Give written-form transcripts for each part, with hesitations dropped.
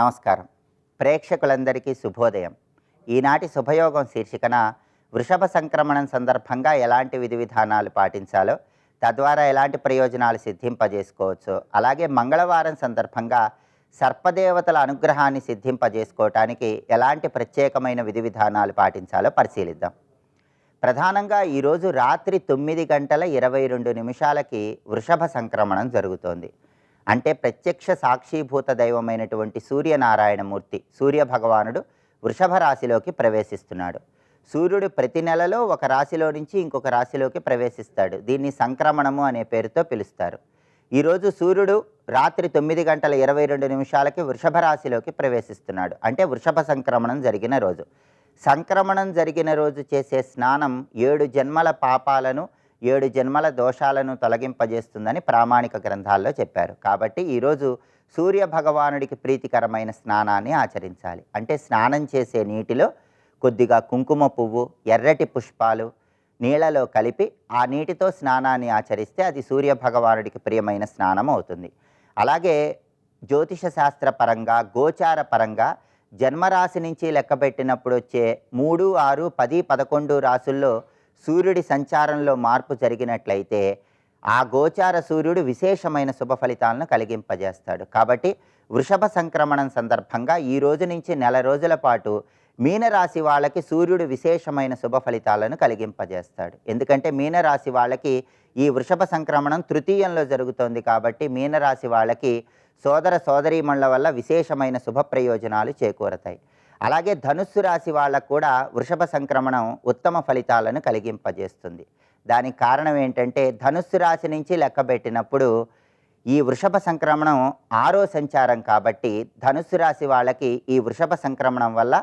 నమస్కారం. ప్రేక్షకులందరికీ శుభోదయం. ఈనాటి శుభయోగం శీర్షికన వృషభ సంక్రమణం సందర్భంగా ఎలాంటి విధి విధానాలు పాటించాలో, తద్వారా ఎలాంటి ప్రయోజనాలు సిద్ధింపజేసుకోవచ్చో, అలాగే మంగళవారం సందర్భంగా సర్పదేవతల అనుగ్రహాన్ని సిద్ధింపజేసుకోవటానికి ఎలాంటి ప్రత్యేకమైన విధి విధానాలు పాటించాలో పరిశీలిద్దాం. ప్రధానంగా ఈరోజు రాత్రి 9:22 వృషభ సంక్రమణం జరుగుతోంది. అంటే ప్రత్యక్ష సాక్షీభూత దైవమైనటువంటి సూర్యనారాయణమూర్తి సూర్యభగవానుడు వృషభ రాశిలోకి ప్రవేశిస్తున్నాడు. సూర్యుడు ప్రతి నెలలో ఒక రాశిలో నుంచి ఇంకొక రాశిలోకి ప్రవేశిస్తాడు. దీన్ని సంక్రమణము అనే పేరుతో పిలుస్తారు. ఈరోజు సూర్యుడు రాత్రి 9:22 వృషభ రాశిలోకి ప్రవేశిస్తున్నాడు. అంటే వృషభ సంక్రమణం జరిగిన రోజు. సంక్రమణం జరిగిన రోజు చేసే స్నానం 7 జన్మల పాపాలను 7 జన్మల దోషాలను తొలగింపజేస్తుందని ప్రామాణిక గ్రంథాల్లో చెప్పారు. కాబట్టి ఈరోజు సూర్య భగవానుడికి ప్రీతికరమైన స్నానాన్ని ఆచరించాలి. అంటే స్నానం చేసే నీటిలో కొద్దిగా కుంకుమ పువ్వు, ఎర్రటి పుష్పాలు నీళ్లలో కలిపి ఆ నీటితో స్నానాన్ని ఆచరిస్తే అది సూర్య భగవానుడికి ప్రియమైన స్నానం అవుతుంది. అలాగే జ్యోతిష శాస్త్ర పరంగా, గోచార పరంగా జన్మరాశి నుంచి లెక్కబెట్టినప్పుడు వచ్చే 3, 6, 10, 11 రాసుల్లో సూర్యుడి సంచారంలో మార్పు జరిగినట్లయితే ఆ గోచార సూర్యుడు విశేషమైన శుభ ఫలితాలను కలిగింపజేస్తాడు. కాబట్టి వృషభ సంక్రమణం సందర్భంగా ఈ రోజు నుంచి నెల రోజుల పాటు మీనరాశి వాళ్ళకి సూర్యుడు విశేషమైన శుభ ఫలితాలను కలిగింపజేస్తాడు. ఎందుకంటే మీనరాశి వాళ్ళకి ఈ వృషభ సంక్రమణం తృతీయంలో జరుగుతోంది. కాబట్టి మీనరాశి వాళ్ళకి సోదర సోదరీమణుల వల్ల విశేషమైన శుభ ప్రయోజనాలు చేకూరతాయి. అలాగే ధనుస్సు రాశి వాళ్ళకు కూడా వృషభ సంక్రమణం ఉత్తమ ఫలితాలను కలిగింపజేస్తుంది. దానికి కారణం ఏంటంటే ధనుస్సు రాశి నుంచి లెక్కబెట్టినప్పుడు ఈ వృషభ సంక్రమణం 6వ సంచారం. కాబట్టి ధనుస్సు రాశి వాళ్ళకి ఈ వృషభ సంక్రమణం వల్ల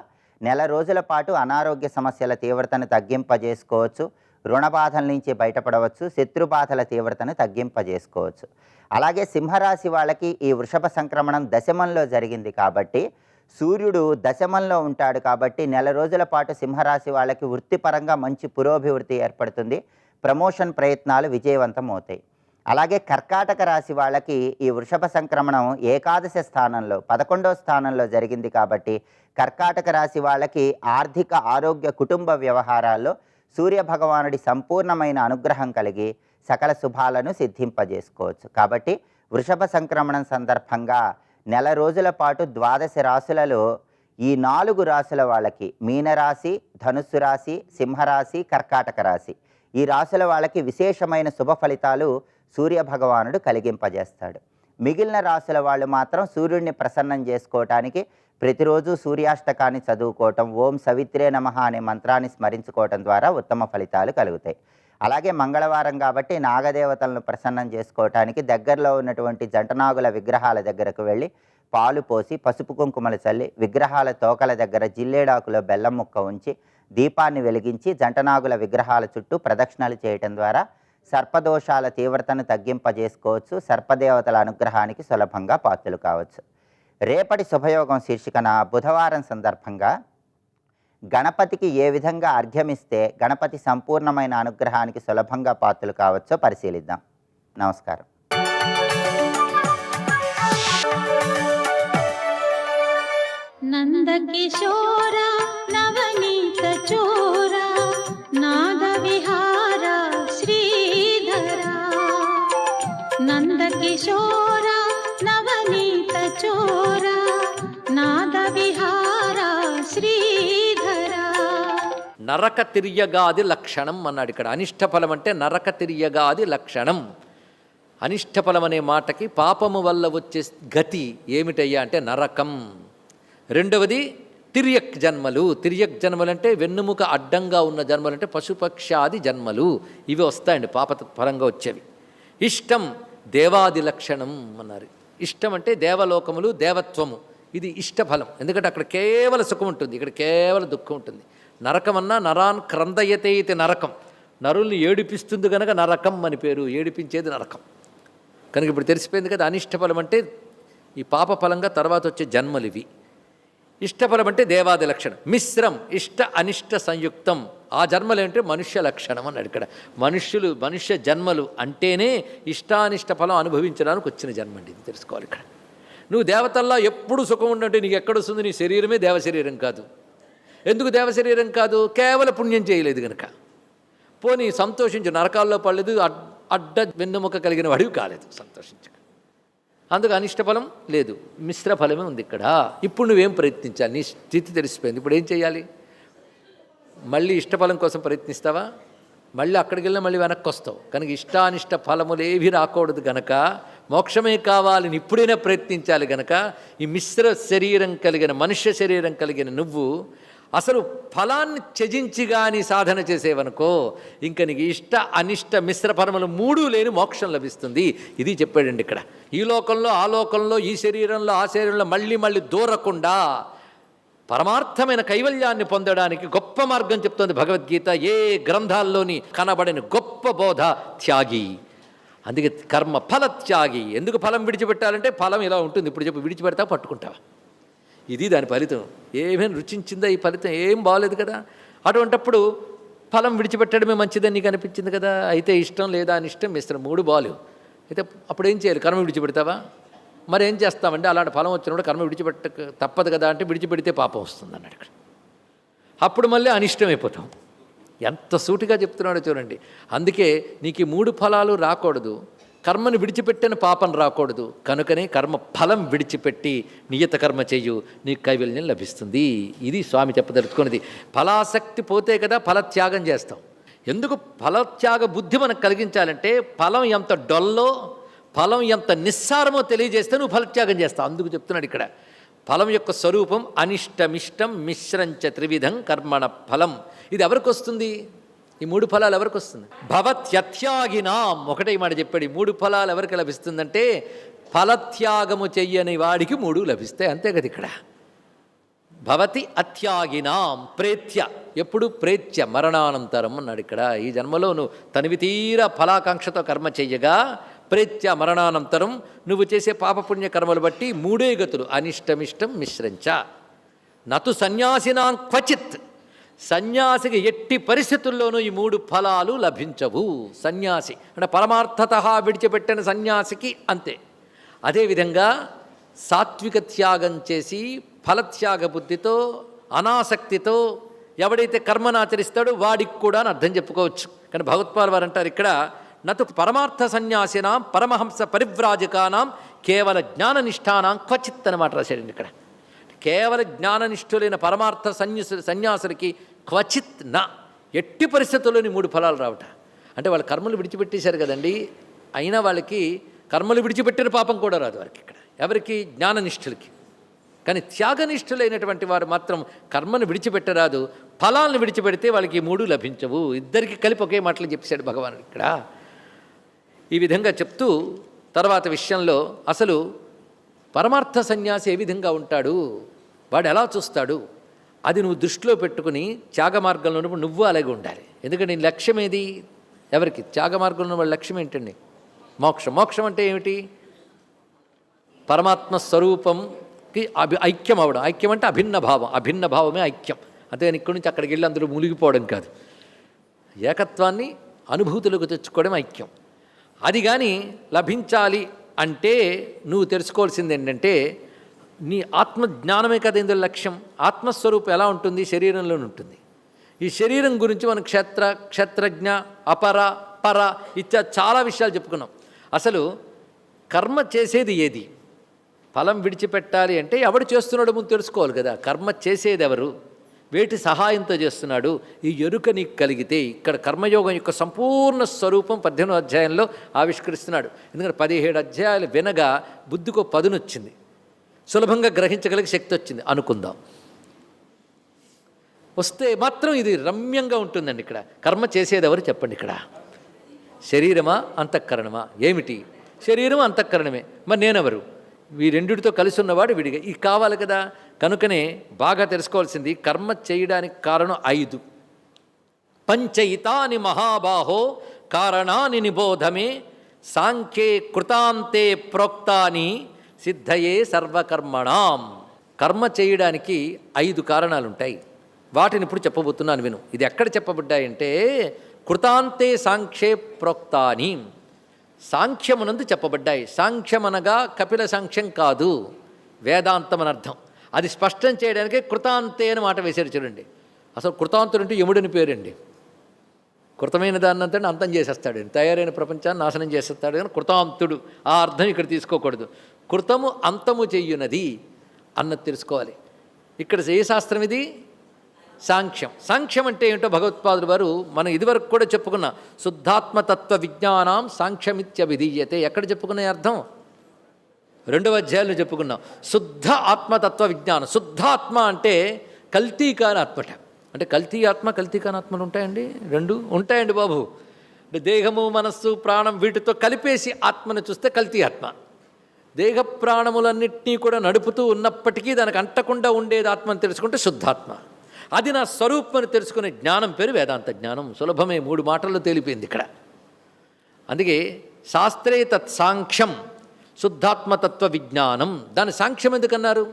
నెల రోజుల పాటు అనారోగ్య సమస్యల తీవ్రతను తగ్గింపజేసుకోవచ్చు, రుణ బాధల నుంచి బయటపడవచ్చు, శత్రుబాధల తీవ్రతను తగ్గింపజేసుకోవచ్చు. అలాగే సింహరాశి వాళ్ళకి ఈ వృషభ సంక్రమణం దశమంలో జరిగింది. కాబట్టి సూర్యుడు దశమంలో ఉంటాడు. కాబట్టి నెల రోజుల పాటు సింహరాశి వాళ్ళకి వృత్తిపరంగా మంచి పురోభివృద్ధి ఏర్పడుతుంది, ప్రమోషన్ ప్రయత్నాలు విజయవంతం అవుతాయి. అలాగే కర్కాటక రాశి వాళ్ళకి ఈ వృషభ సంక్రమణం ఏకాదశ స్థానంలో 11వ స్థానంలో జరిగింది. కాబట్టి కర్కాటక రాశి వాళ్ళకి ఆర్థిక, ఆరోగ్య, కుటుంబ వ్యవహారాల్లో సూర్య భగవానుడి సంపూర్ణమైన అనుగ్రహం కలిగి సకల శుభాలను సిద్ధింపజేసుకోవచ్చు. కాబట్టి వృషభ సంక్రమణం సందర్భంగా నెల రోజుల పాటు 12 రాశులలో ఈ 4 రాశుల వాళ్ళకి మీనరాశి, ధనుస్సు రాశి, సింహరాశి, కర్కాటక రాశి ఈ రాశుల వాళ్ళకి విశేషమైన శుభ ఫలితాలు సూర్య భగవానుడు కలిగింపజేస్తాడు. మిగిలిన రాశుల వాళ్ళు మాత్రం సూర్యుడిని ప్రసన్నం చేసుకోవటానికి ప్రతిరోజు సూర్యాష్టకాన్ని చదువుకోవటం, ఓం సవిత్రే నమః అనే మంత్రాన్ని స్మరించుకోవటం ద్వారా ఉత్తమ ఫలితాలు కలుగుతాయి. అలాగే మంగళవారం కాబట్టి నాగదేవతలను ప్రసన్నం చేసుకోవటానికి దగ్గరలో ఉన్నటువంటి జంటనాగుల విగ్రహాల దగ్గరకు వెళ్ళి పాలు పోసి పసుపు కుంకుమలు చల్లి విగ్రహాల తోకల దగ్గర జిల్లేడాకులో బెల్లం ముక్క ఉంచి దీపాన్ని వెలిగించి జంటనాగుల విగ్రహాల చుట్టూ ప్రదక్షిణలు చేయటం ద్వారా సర్పదోషాల తీవ్రతను తగ్గింపజేసుకోవచ్చు, సర్పదేవతల అనుగ్రహానికి సులభంగా పాత్రలు కావచ్చు. రేపటి శుభయోగం శీర్షికన బుధవారం సందర్భంగా గణపతికి ఏ విధంగా అర్ఘ్యమిస్తే గణపతి సంపూర్ణమైన అనుగ్రహానికి సులభంగా పాత్రలు కావచ్చో పరిశీలిద్దాం. నమస్కారం. నందకిశోర నవనీత చోర నాద విహార శ్రీధర నందకిశోర నవనీత చోర నాద విహార శ్రీధర. నరక తిర్యగాది లక్షణం అన్నాడు ఇక్కడ. అనిష్టఫలం అంటే నరక తిర్యగాది లక్షణం. అనిష్టఫలం అనే మాటకి పాపము వల్ల వచ్చే గతి ఏమిటయ్యా అంటే నరకం. రెండవది తిర్యక్ జన్మలు. తిర్యక్ జన్మలు అంటే వెన్నుముక అడ్డంగా ఉన్న జన్మలు, అంటే పశుపక్షాది జన్మలు. ఇవి వస్తాయండి పాప పరంగా వచ్చేవి. ఇష్టం దేవాది లక్షణం అన్నారు. ఇష్టం అంటే దేవలోకములు, దేవత్వము. ఇది ఇష్టఫలం. ఎందుకంటే అక్కడ కేవల సుఖం ఉంటుంది, ఇక్కడ కేవల దుఃఖం ఉంటుంది. నరకం అన్నా నరాన్ క్రందయతే ఇది నరకం. నరుల్ని ఏడిపిస్తుంది కనుక నరకం అని పేరు. ఏడిపించేది నరకం కనుక ఇప్పుడు తెలిసిపోయింది కదా. అనిష్టఫలం అంటే ఈ పాప ఫలంగా తర్వాత వచ్చే జన్మలు ఇవి. ఇష్టఫలం అంటే దేవాది లక్షణం. మిశ్రం ఇష్ట అనిష్ట సంయుక్తం. ఆ జన్మలు ఏంటంటే మనుష్య లక్షణం అన్నాడు ఇక్కడ. మనుష్య జన్మలు అంటేనే ఇష్టానిష్ట ఫలం అనుభవించడానికి వచ్చిన జన్మ అండి, ఇది తెలుసుకోవాలి ఇక్కడ. నువ్వు దేవతల్లా ఎప్పుడు సుఖం ఉండంటే నీకు ఎక్కడొస్తుంది? నీ శరీరమే దేవశరీరం కాదు. ఎందుకు దేవశరీరం కాదు? కేవలం పుణ్యం చేయలేదు కనుక. పోనీ సంతోషించు, నరకాల్లో పడలేదు, అడ్డ వెన్నెముక కలిగిన వాడివి కాలేదు, సంతోషించు. అందుకు అనిష్ట ఫలం లేదు, మిశ్ర ఫలమే ఉంది ఇక్కడ. ఇప్పుడు నువ్వేం ప్రయత్నించాలి? నీ స్థితి తెలిసిపోయింది. ఇప్పుడు ఏం చేయాలి? మళ్ళీ ఇష్టఫలం కోసం ప్రయత్నిస్తావా? మళ్ళీ అక్కడికి వెళ్ళినా మళ్ళీ వెనక్కి వస్తావు. కనుక ఇష్టానిష్ట ఫలములేవి రాకూడదు గనక మోక్షమే కావాలని ఇప్పుడైనా ప్రయత్నించాలి గనక ఈ మిశ్ర శరీరం కలిగిన, మనుష్య శరీరం కలిగిన నువ్వు అసలు ఫలాన్ని త్యజించి కానీ సాధన చేసేవనుకో ఇంక నీకు ఇష్ట అనిష్ట మిశ్ర ఫలములు మూడు లేని మోక్షం లభిస్తుంది. ఇది చెప్పాడండి ఇక్కడ. ఈ లోకంలో, ఆ లోకంలో, ఈ శరీరంలో, ఆ శరీరంలో మళ్ళీ మళ్ళీ దూరకుండా పరమార్థమైన కైవల్యాన్ని పొందడానికి గొప్ప మార్గం చెప్తోంది భగవద్గీత. ఏ గ్రంథాల్లోని కనబడని గొప్ప బోధ త్యాగి. అందుకే కర్మ ఫల త్యాగి. ఎందుకు ఫలం విడిచిపెట్టాలంటే ఫలం ఇలా ఉంటుంది. ఇప్పుడు చెప్పు, విడిచిపెడతావా పట్టుకుంటావా? ఇది దాని ఫలితం. ఏమేమి రుచించిందా ఈ ఫలితం? ఏం బాగలేదు కదా. అటువంటప్పుడు ఫలం విడిచిపెట్టడమే మంచిదని నీకు అనిపించింది కదా. అయితే ఇష్టం లేదా అనిష్టం మిశ్రం మూడు బాలేవు. అయితే అప్పుడు ఏం చేయాలి? కర్మ విడిచిపెడతావా? మరి ఏం చేస్తామంటే అలాంటి ఫలం వచ్చినప్పుడు కర్మ విడిచిపెట్టక తప్పదు కదా అంటే విడిచిపెడితే పాపం వస్తుంది అన్నాడు ఇక్కడ. అప్పుడు మళ్ళీ అనిష్టం అయిపోతాం. ఎంత సూటిగా చెప్తున్నాడో చూడండి. అందుకే నీకు ఈ మూడు ఫలాలు రాకూడదు, కర్మను విడిచిపెట్టిన పాపం రాకూడదు. కనుకనే కర్మ ఫలం విడిచిపెట్టి నియత కర్మ చెయ్యు, నీకు కైవల్యం లభిస్తుంది. ఇది స్వామి చెప్పదలుచుకున్నది. ఫలాసక్తి పోతే కదా ఫలత్యాగం చేస్తాం. ఎందుకు ఫలత్యాగ బుద్ధి మనకు కలిగించాలంటే ఫలం ఎంత డొల్లో, ఫలం ఎంత నిస్సారమో తెలియజేస్తే నువ్వు ఫలత్యాగం చేస్తావు. అందుకు చెప్తున్నాడు ఇక్కడ. ఫలం యొక్క స్వరూపం అనిష్టమిష్టం మిశ్రంచ త్రివిధం కర్మణ ఫలం. ఇది ఎవరికి వస్తుంది? ఈ మూడు ఫలాలు ఎవరికి వస్తుంది? భవత్యత్యాగినాం. ఒకటే మాట చెప్పాడు. ఈ మూడు ఫలాలు ఎవరికి లభిస్తుందంటే ఫలత్యాగము చెయ్యని వాడికి మూడు లభిస్తాయి. అంతే కదా ఇక్కడ. భవతి అత్యాగినాం ప్రేత్య. ఎప్పుడు ప్రేత్య మరణానంతరం అన్నాడు ఇక్కడ. ఈ జన్మలో నువ్వు తనివి తీర ఫలాకాంక్షతో కర్మ చెయ్యగా ప్రేత్య మరణానంతరం నువ్వు చేసే పాపపుణ్య కర్మలు బట్టి మూడే గతులు అనిష్టమిష్టం మిశ్రంచ. నతు సన్యాసినాం క్వచిత్. సన్యాసికి ఎట్టి పరిస్థితుల్లోనూ ఈ మూడు ఫలాలు లభించవు. సన్యాసి అంటే పరమార్థత విడిచిపెట్టిన సన్యాసికి అంతే. అదేవిధంగా సాత్విక త్యాగం చేసి ఫలత్యాగ బుద్ధితో అనాసక్తితో ఎవడైతే కర్మను ఆచరిస్తాడో వాడికి కూడా అని అర్థం చెప్పుకోవచ్చు. కానీ భగవత్పాల్ వారు అంటారు ఇక్కడ నతు పరమార్థ సన్యాసినాం పరమహంస పరివ్రాజకానాం కేవల జ్ఞాననిష్టానాం క్వచిత్ అన్నమాట రాశాడండి ఇక్కడ. కేవల జ్ఞాననిష్ఠులైన పరమార్థ సన్యాసులకి క్వచిత్ నా, ఎట్టి పరిస్థితుల్లోని మూడు ఫలాలు రావట. అంటే వాళ్ళు కర్మలు విడిచిపెట్టేశారు కదండి, అయినా వాళ్ళకి కర్మలు విడిచిపెట్టిన పాపం కూడా రాదు వారికి ఇక్కడ. ఎవరికి? జ్ఞాననిష్ఠులకి. కానీ త్యాగనిష్ఠులైనటువంటి వారు మాత్రం కర్మను విడిచిపెట్టరాదు, ఫలాలను విడిచిపెడితే వాళ్ళకి మూడు లభించవు. ఇద్దరికి కలిపి ఒకే మాటలు చెప్పేశాడు భగవానుడు ఇక్కడ. ఈ విధంగా చెప్తూ తర్వాత విషయంలో అసలు పరమార్థ సన్యాసి ఏ విధంగా ఉంటాడు, వాడు ఎలా చూస్తాడు, అది నువ్వు దృష్టిలో పెట్టుకుని త్యాగ మార్గంలో ఉన్నప్పుడు నువ్వు అలాగే ఉండాలి. ఎందుకంటే నీ లక్ష్యం ఏది? ఎవరికి? త్యాగ మార్గంలో వాళ్ళ లక్ష్యం ఏంటండి? మోక్షం. మోక్షం అంటే ఏమిటి? పరమాత్మ స్వరూపంకి ఐక్యం అవడం. ఐక్యం అంటే అభిన్న భావం. అభిన్న భావమే ఐక్యం. అంతే. ఇక్కడి నుంచి అక్కడికి వెళ్ళి అందులో మునిగిపోవడం కాదు. ఏకత్వాన్ని అనుభూతులకు తెచ్చుకోవడం ఐక్యం. అది కానీ లభించాలి అంటే నువ్వు తెలుసుకోవాల్సింది ఏంటంటే నీ ఆత్మజ్ఞానమే కదా ఇందులో లక్ష్యం. ఆత్మస్వరూపం ఎలా ఉంటుంది? శరీరంలోనే ఉంటుంది. ఈ శరీరం గురించి మనం క్షేత్రజ్ఞ, అపర, పర ఇత్యా చాలా విషయాలు చెప్పుకున్నాం. అసలు కర్మ చేసేది ఏది? ఫలం విడిచిపెట్టాలి అంటే ఎవడు చేస్తున్నాడో ముందు తెలుసుకోవాలి కదా. కర్మ చేసేది ఎవరు? వేటి సహాయంతో చేస్తున్నాడు? ఈ ఎరుక నీకు కలిగితే ఇక్కడ కర్మయోగం యొక్క సంపూర్ణ స్వరూపం 18వ అధ్యాయంలో ఆవిష్కరిస్తున్నాడు. ఎందుకంటే 17 అధ్యాయాలు వినగా బుద్ధికో పదునొచ్చింది, సులభంగా గ్రహించగలిగే శక్తి వచ్చింది అనుకుందాం. వస్తే మాత్రం ఇది రమ్యంగా ఉంటుందండి. ఇక్కడ కర్మ చేసేది ఎవరు చెప్పండి? ఇక్కడ శరీరమా అంతఃకరణమా? ఏమిటి? శరీరం అంతఃకరణమే. మరి నేనెవరు? ఈ రెండిటితో కలిసి ఉన్నవాడు విడిగా. ఇది కావాలి కదా. కనుకనే బాగా తెలుసుకోవాల్సింది కర్మ చేయడానికి కారణం 5. పంచయితాని మహాబాహో కారణాని నిబోధమే సాంఖ్యే కృతాంతే ప్రోక్తాని సిద్ధయే సర్వకర్మణాం. కర్మ చేయడానికి 5 కారణాలు ఉంటాయి. వాటిని ఇప్పుడు చెప్పబోతున్నాను విను. ఇది ఎక్కడ చెప్పబడ్డాయంటే కృతాంతే సాంఖ్యే ప్రోక్తాని, సాంఖ్యమునందు చెప్పబడ్డాయి. సాంఖ్యమనగా కపిల సాంఖ్యం కాదు, వేదాంతం అని అర్థం. అది స్పష్టం చేయడానికి కృతాంతే అని మాట వేశారు చూడండి. అసలు కృతాంతుడు అంటే యముడిని పేరండి. కృతమైన దాన్ని అంతా అంతం చేసేస్తాడు, తయారైన ప్రపంచాన్ని నాశనం చేసేస్తాడు. కానీ కృతాంతుడు ఆ అర్థం ఇక్కడ తీసుకోకూడదు. కృతము అంతము చెయ్యునది అన్నది తెలుసుకోవాలి. ఇక్కడ ఏ శాస్త్రం ఇది? సాంఖ్యం. సాంఖ్యం అంటే ఏంటో భగవత్పాదులు వారు మనం ఇదివరకు కూడా చెప్పుకున్న శుద్ధాత్మతత్వ విజ్ఞానం సాంఖ్యమిత్యభిధీయతే. ఎక్కడ చెప్పుకున్న అర్థం? 2వ అధ్యాయంలో చెప్పుకున్నాం. శుద్ధ ఆత్మతత్వ విజ్ఞానం. శుద్ధాత్మ అంటే కల్తీ కాని ఆత్మట. అంటే కల్తీ ఆత్మ, కల్తీ కాని ఆత్మలు ఉంటాయండి? 2 ఉంటాయండి బాబు. అంటే దేహము, మనస్సు, ప్రాణం వీటితో కలిపేసి ఆత్మను చూస్తే కల్తీ ఆత్మ. దేహ ప్రాణములన్నింటినీ కూడా నడుపుతూ ఉన్నప్పటికీ దానికి అంటకుండా ఉండేది ఆత్మని తెలుసుకుంటే శుద్ధాత్మ. అది నా స్వరూపమని తెలుసుకునే జ్ఞానం పేరు వేదాంత జ్ఞానం. సులభమే, 3 మాటల్లో తేలిపోయింది ఇక్కడ. అందుకే శాస్త్రే తత్ సాంఖ్యం శుద్ధాత్మతత్వ విజ్ఞానం. దాని సాంఖ్యం ఎందుకన్నారు?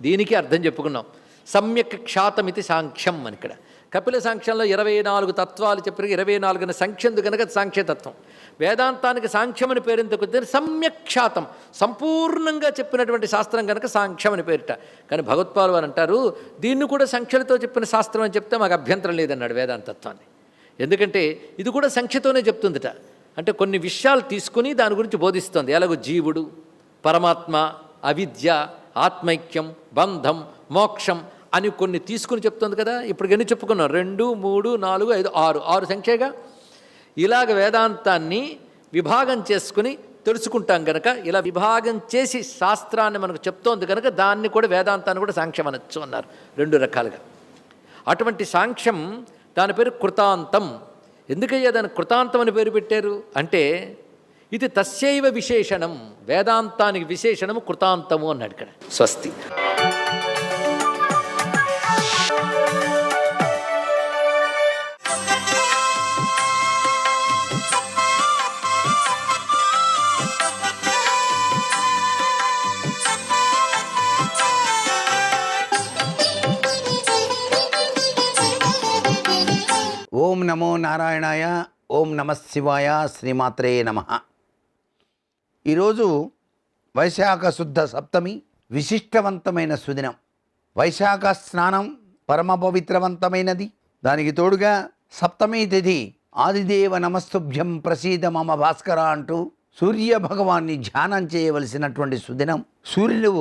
దీనికి అర్థం చెప్పుకున్నాం. సమ్యక్ ఖ్యాతమితి సాంఖ్యం అని. ఇక్కడ కపిల సాంఖ్యంలో 24 తత్వాలు చెప్పారు. 24 సంఖ్యందు కనుక సాంఖ్యతత్వం. వేదాంతానికి సాంఖ్యం అని పేరు ఎందుకు? సమ్యక్ ఖ్యాతం, సంపూర్ణంగా చెప్పినటువంటి శాస్త్రం కనుక సాంఖ్యం అని పేరిట. కానీ భగవత్పాల్ వారు అంటారు దీన్ని కూడా సంఖ్యలతో చెప్పిన శాస్త్రం అని చెప్తే మాకు అభ్యంతరం లేదన్నాడు వేదాంతత్వాన్ని. ఎందుకంటే ఇది కూడా సంఖ్యతోనే చెప్తుందిట. అంటే కొన్ని విషయాలు తీసుకుని దాని గురించి బోధిస్తుంది. ఎలాగో జీవుడు, పరమాత్మ, అవిద్య, ఆత్మైక్యం, బంధం, మోక్షం అని కొన్ని తీసుకుని చెప్తుంది కదా. ఇప్పుడు ఎన్ని చెప్పుకున్నాం? 2, 3, 4, 5, 6 సంఖ్యగా. ఇలాగ వేదాంతాన్ని విభాగం చేసుకుని తెలుసుకుంటాం కనుక, ఇలా విభాగం చేసి శాస్త్రాన్ని మనకు చెప్తోంది కనుక దాన్ని కూడా వేదాంతాన్ని కూడా సాంఖ్యం అనొచ్చు అన్నారు 2 రకాలుగా. అటువంటి సాంఖ్యం దాని పేరు కృతాంతం. ఎందుకయ్యా దాని కృతాంతం అని పేరు పెట్టారు అంటే ఇది తస్యైవ విశేషణం, వేదాంతానికి విశేషణము కృతాంతము అన్నాడు ఇక్కడ. స్వస్తి. ఓం నమో నారాయణాయ. ఓం నమః శివాయ. శ్రీమాత్రే నమః. ఈరోజు వైశాఖ శుద్ధ సప్తమి, విశిష్టవంతమైన సుదినం. వైశాఖ స్నానం పరమ పవిత్రవంతమైనది. దానికి తోడుగా సప్తమి తిథి ఆదిదేవ నమస్తుభ్యం ప్రసీద మమ భాస్కర అంటూ సూర్య భగవాన్ని ధ్యానం చేయవలసినటువంటి సుదినం. సూర్యుడు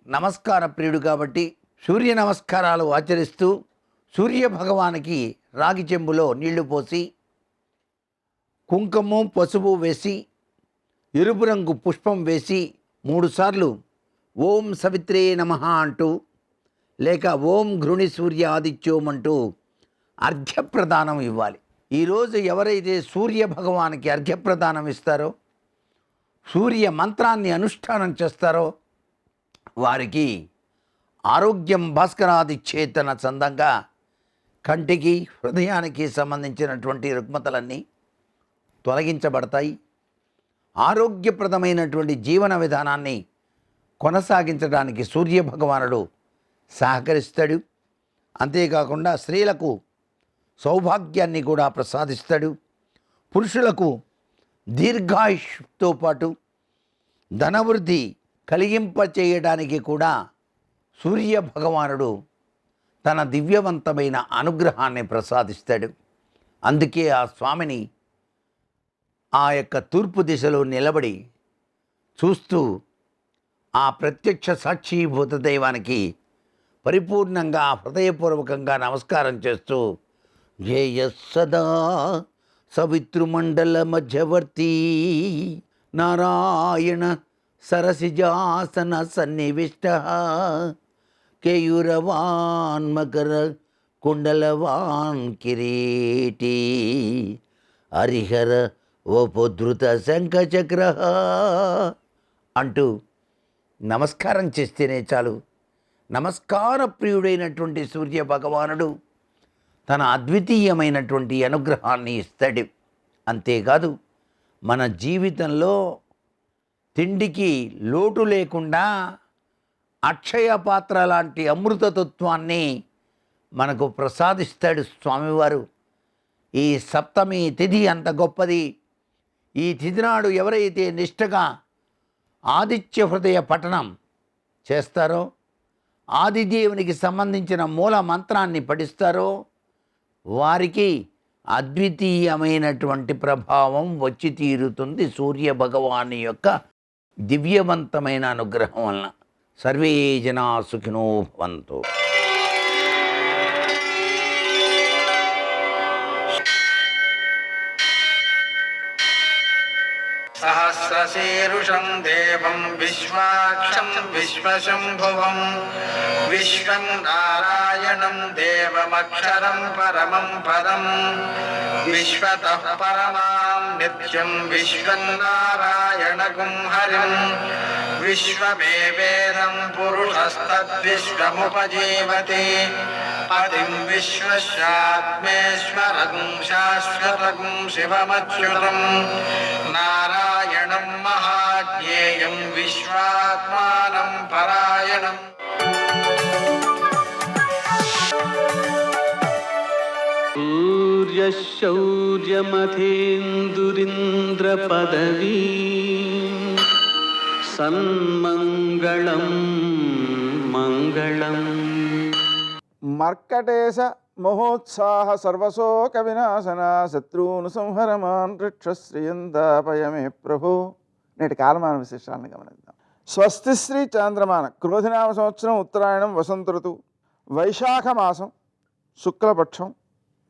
నమస్కార ప్రియుడు కాబట్టి సూర్య నమస్కారాలు ఆచరిస్తూ సూర్య భగవానికి రాగి చెంబులో నీళ్లు పోసి కుంకుమ పసుపు వేసి ఎరుపు రంగు పుష్పం వేసి 3 సార్లు ఓం సవిత్రే నమః అంటూ లేక ఓం ఘృణి సూర్య ఆదిత్యోం అంటూ అర్ఘ్యప్రదానం ఇవ్వాలి. ఈరోజు ఎవరైతే సూర్య భగవానికి అర్ఘ్యప్రదానం ఇస్తారో, సూర్య మంత్రాన్ని అనుష్ఠానం చేస్తారో వారికి ఆరోగ్యం భాస్కరాది చేతన చందంగా కంటికి, హృదయానికి సంబంధించినటువంటి రుగ్మతలన్నీ తొలగించబడతాయి. ఆరోగ్యప్రదమైనటువంటి జీవన విధానాన్ని కొనసాగించడానికి సూర్య భగవానుడు సహకరిస్తాడు. అంతేకాకుండా స్త్రీలకు సౌభాగ్యాన్ని కూడా ప్రసాదిస్తాడు. పురుషులకు దీర్ఘాయుష్తో పాటు ధనవృద్ధి కలిగింపచేయడానికి కూడా సూర్య భగవానుడు తన దివ్యవంతమైన అనుగ్రహాన్ని ప్రసాదిస్తాడు. అందుకే ఆ స్వామిని ఆ యొక్క తూర్పు దిశలో నిలబడి చూస్తూ ఆ ప్రత్యక్ష సాక్షీభూత దైవానికి పరిపూర్ణంగా హృదయపూర్వకంగా నమస్కారం చేస్తూ జయ సదా సవితృమండల మధ్యవర్తి నారాయణ సరసిజాసన సన్నివిష్ట కేయూరవాన్ మకర కుండలవాన్ కిరీటి హరిహర ఓపోధృత శంఖచక్ర అంటూ నమస్కారం చేస్తేనే చాలు. నమస్కార ప్రియుడైనటువంటి సూర్య భగవానుడు తన అద్వితీయమైనటువంటి అనుగ్రహాన్ని ఇస్తాడు. అంతేకాదు మన జీవితంలో తిండికి లోటు లేకుండా అక్షయ పాత్ర లాంటి అమృతతత్వాన్ని మనకు ప్రసాదిస్తాడు స్వామివారు. ఈ సప్తమి తిథి అంత గొప్పది. ఈ తిథి నాడు ఎవరైతే నిష్ఠగా ఆదిత్య హృదయ పఠనం చేస్తారో, ఆదిదేవునికి సంబంధించిన మూల మంత్రాన్ని పఠిస్తారో వారికి అద్వితీయమైనటువంటి ప్రభావం వచ్చి తీరుతుంది సూర్య భగవాని యొక్క దివ్యవంతమైన అనుగ్రహం వలన. సర్వే జనా సుఖినో భవంతు. सहस्रशीरुषं देवं विश्वाक्षं विश्वशम्भुवं विश्वं नारायणं देवमक्षरं परमं पदं विश्वतः परमां नित्यं विश्वं नारायणगुं हरिं विश्वमेवेदं पुरुषस्तद्विश्वमुपजीवति पतिं विश्वस्यात्मेश्वरं शाश्वतं शिवमच्युतं नारायणं महाज्ञेयं विश्वात्मानं परायणम्. सूर्यशौर्यमथेन्दुरिन्द्रपदवी सन्मङ्गलं मङ्गलम्. మర్కటేశ మహోత్సాహ సర్వశోక వినాశన శత్రువును సంహరమాన్ శ్రియందాపయమే ప్రభు. నేటి కాలమాన విశేషాలను గమనిద్దాం. స్వస్తి శ్రీ చాంద్రమాన క్రోధినామ సంవత్సరం ఉత్తరాయణం వసంత ఋతువు వైశాఖ మాసం శుక్లపక్షం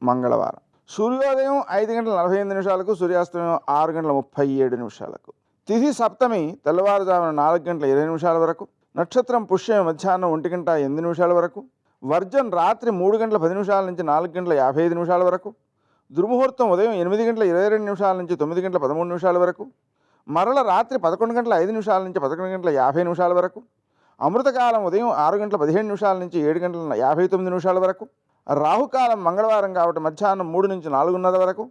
మంగళవారం. సూర్యోదయం 5:48 సూర్యాస్తమయం 6:37. తిథి సప్తమి తెల్లవారుజామున 4:20 వరకు. నక్షత్రం పుష్యం మధ్యాహ్నం 1:08 వరకు. వర్జం రాత్రి 3:10 నుంచి 4:55 వరకు. దుర్ముహూర్తం ఉదయం 8:22 నుంచి 9:13 వరకు. మరల రాత్రి 11:05 నుంచి 11:50 వరకు. అమృతకాలం ఉదయం 6:15 నుంచి 7:59 వరకు. రాహుకాలం మంగళవారం కాబట్టి మధ్యాహ్నం 3 నుంచి 4:30 వరకు.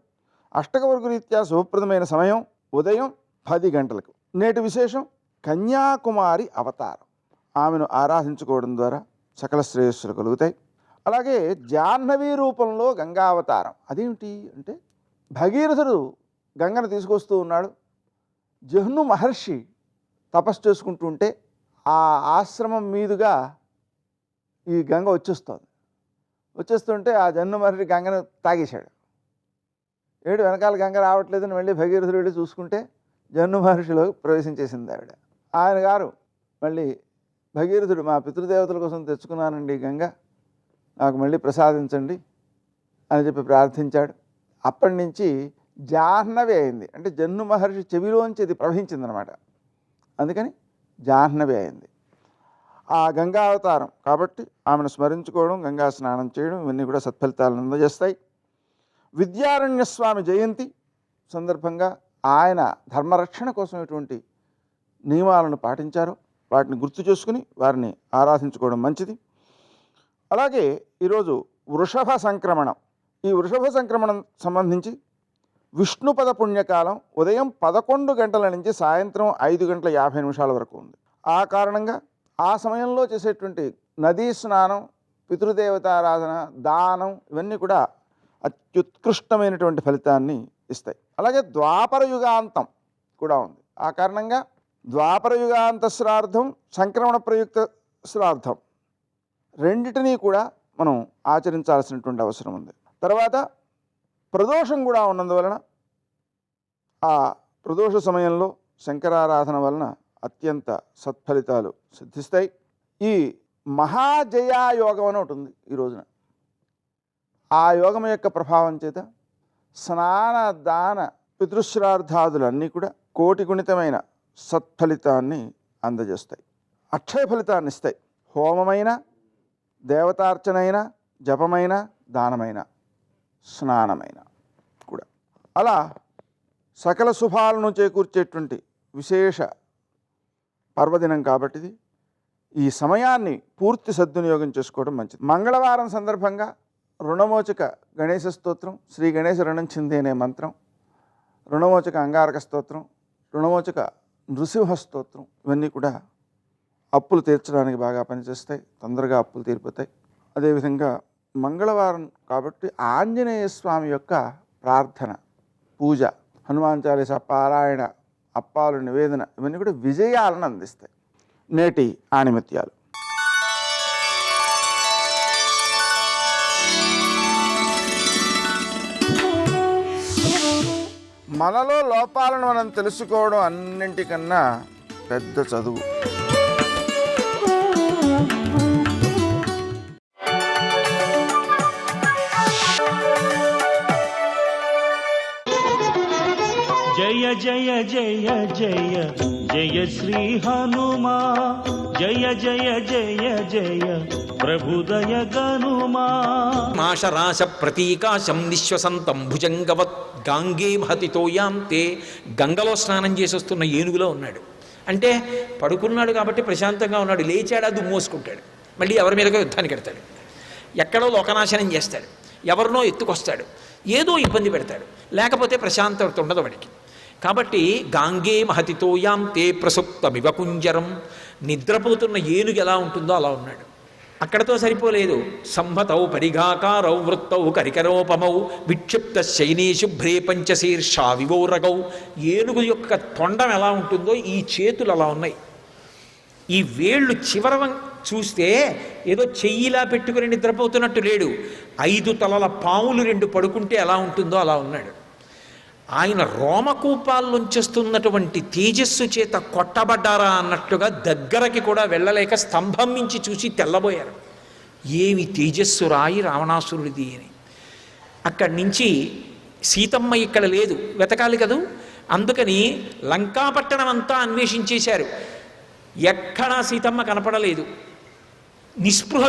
అష్టకవర్గ రీత్యా శుభప్రదమైన సమయం ఉదయం 10 గంటలకు. నేటి విశేషం కన్యాకుమారి అవతారం. ఆమెను ఆరాధించుకోవడం ద్వారా సకల శ్రేయస్సులు కలుగుతాయి. అలాగే జాహ్నవీ రూపంలో గంగావతారం. అదేమిటి అంటే భగీరథుడు గంగను తీసుకొస్తూ ఉన్నాడు. జహ్ను మహర్షి తపస్సు చేసుకుంటూ ఉంటే ఆ ఆశ్రమం మీదుగా ఈ గంగ వచ్చేస్తుంటే ఆ జహ్ను మహర్షి గంగను తాగేశాడు. వెనకాల గంగ రావట్లేదని మళ్ళీ భగీరథుడు వెళ్ళి చూసుకుంటే జహ్ను మహర్షిలో ప్రవేశించేసింది ఆవిడ. ఆయన గారు మళ్ళీ భగీరథుడు, మా పితృదేవతల కోసం తెచ్చుకున్నానండి గంగ, నాకు మళ్ళీ ప్రసాదించండి అని చెప్పి ప్రార్థించాడు. అప్పటి నుంచి జాహ్నవి అయింది. అంటే జహ్ను మహర్షి చెవిలోంచి ఇది ప్రవహించిందనమాట. అందుకని జాహ్నవి అయింది. ఆ గంగావతారం కాబట్టి ఆమెను స్మరించుకోవడం, గంగా స్నానం చేయడం ఇవన్నీ కూడా సత్ఫలితాలను అందజేస్తాయి. విద్యారణ్య స్వామి జయంతి సందర్భంగా ఆయన ధర్మరక్షణ కోసం ఎటువంటి నియమాలను పాటించారో వాటిని గుర్తు చేసుకుని వారిని ఆరాధించుకోవడం మంచిది. అలాగే ఈరోజు వృషభ సంక్రమణం. ఈ వృషభ సంక్రమణం సంబంధించి విష్ణుపద పుణ్యకాలం ఉదయం 11 గంటల నుంచి సాయంత్రం 5:50 వరకు ఉంది. ఆ కారణంగా ఆ సమయంలో చేసేటువంటి నదీ స్నానం, పితృదేవతారాధన, దానం ఇవన్నీ కూడా అత్యుత్కృష్టమైనటువంటి ఫలితాన్ని ఇస్తాయి. అలాగే ద్వాపర యుగాంతం కూడా ఉంది. ఆ కారణంగా ద్వాపర యుగాంత శ్రార్థం, సంక్రమణ ప్రయుక్త శ్రార్థం రెండిటినీ కూడా మనం ఆచరించాల్సినటువంటి అవసరం ఉంది. తర్వాత ప్రదోషం కూడా ఉన్నందువలన ఆ ప్రదోష సమయంలో శంకరారాధన వలన అత్యంత సత్ఫలితాలు సిద్ధిస్తాయి. ఈ మహాజయా యోగం అని ఒకటి ఉంది ఈ రోజున. ఆ యోగం యొక్క ప్రభావం చేత స్నాన దాన పితృశ్రార్థాదులన్నీ కూడా కోటి గుణితమైన సత్ఫలితాన్ని అందజేస్తాయి, అక్షయ ఫలితాన్ని ఇస్తాయి. హోమమైన, దేవతార్చనైన, జపమైన, దానమైన, స్నానమైన కూడా అలా సకల శుభాలను చేకూర్చేటువంటి విశేష పర్వదినం కాబట్టిది ఈ సమయాన్ని పూర్తి సద్వినియోగం చేసుకోవడం మంచిది. మంగళవారం సందర్భంగా రుణమోచక గణేశ స్తోత్రం, శ్రీ గణేశ రుణం చింది అనే మంత్రం, రుణమోచక అంగారక స్తోత్రం, రుణమోచక నృసింహ స్తోత్రం ఇవన్నీ కూడా అప్పులు తీర్చడానికి బాగా పనిచేస్తాయి, తొందరగా అప్పులు తీరిపోతాయి. అదేవిధంగా మంగళవారం కాబట్టి ఆంజనేయ స్వామి యొక్క ప్రార్థన, పూజ, హనుమాన్ చాలీసా పారాయణ, అప్పాలు నివేదన ఇవన్నీ కూడా విజయాలను అందిస్తాయి. నేటి ఆణిముత్యాలు. మనలో లోపాలను మనం తెలుసుకోవడం అన్నింటికన్నా పెద్ద చదువు. జయ జయ జయ జయ జయ శ్రీ హనుమా, జయ జయ జయ జయ ప్రభుదయ గనుమా. మాషరాశ ప్రతీకాశం నిశ్వసంతం భుజంగవత్ గాంగే మహతితోయాంతే. గంగలో స్నానం చేసి వస్తున్న ఏనుగులో ఉన్నాడు. అంటే పడుకున్నాడు కాబట్టి ప్రశాంతంగా ఉన్నాడు. లేచాడా దుమ్మోసుకుంటాడు, మళ్ళీ ఎవరి మీదకో యుద్ధానికి వెడతాడు, ఎక్కడో లోకనాశనం చేస్తాడు, ఎవరినో ఎత్తుకొస్తాడు, ఏదో ఇబ్బంది పెడతాడు, లేకపోతే ప్రశాంతత ఉండదు వాడికి. కాబట్టి గాంగే మహతితోయాంతే ప్రసుప్తమివ కుంజరం. నిద్రపోతున్న ఏనుగు ఎలా ఉంటుందో అలా ఉన్నాడు. అక్కడతో సరిపోలేదు. సంభతౌ పరిఘాకారౌ వృత్తౌ కరికరోపమౌ విక్షిప్త శైనీ శుభ్రే పంచశీర్షా వివోరగౌ. ఏనుగు యొక్క తొండం ఎలా ఉంటుందో ఈ చేతులు అలా ఉన్నాయి. ఈ వేళ్ళు చివర చూస్తే ఏదో చెయ్యిలా పెట్టుకుని నిద్రపోతున్నట్టు లేడు. 5 తలల పాములు 2 పడుకుంటే ఎలా ఉంటుందో అలా ఉన్నాడు. ఆయన రోమకూపాల్లోంచేస్తున్నటువంటి తేజస్సు చేత కొట్టబడ్డారా అన్నట్టుగా దగ్గరకి కూడా వెళ్ళలేక స్తంభం నుంచి చూసి తెల్లబోయారు. ఏమి తేజస్సు రాయి రావణాసురుడిది అని. అక్కడి నుంచి సీతమ్మ ఇక్కడ లేదు, వెతకాలి కదూ. అందుకని లంకాపట్టణం అంతా అన్వేషించేశారు. ఎక్కడా సీతమ్మ కనపడలేదు. నిస్పృహ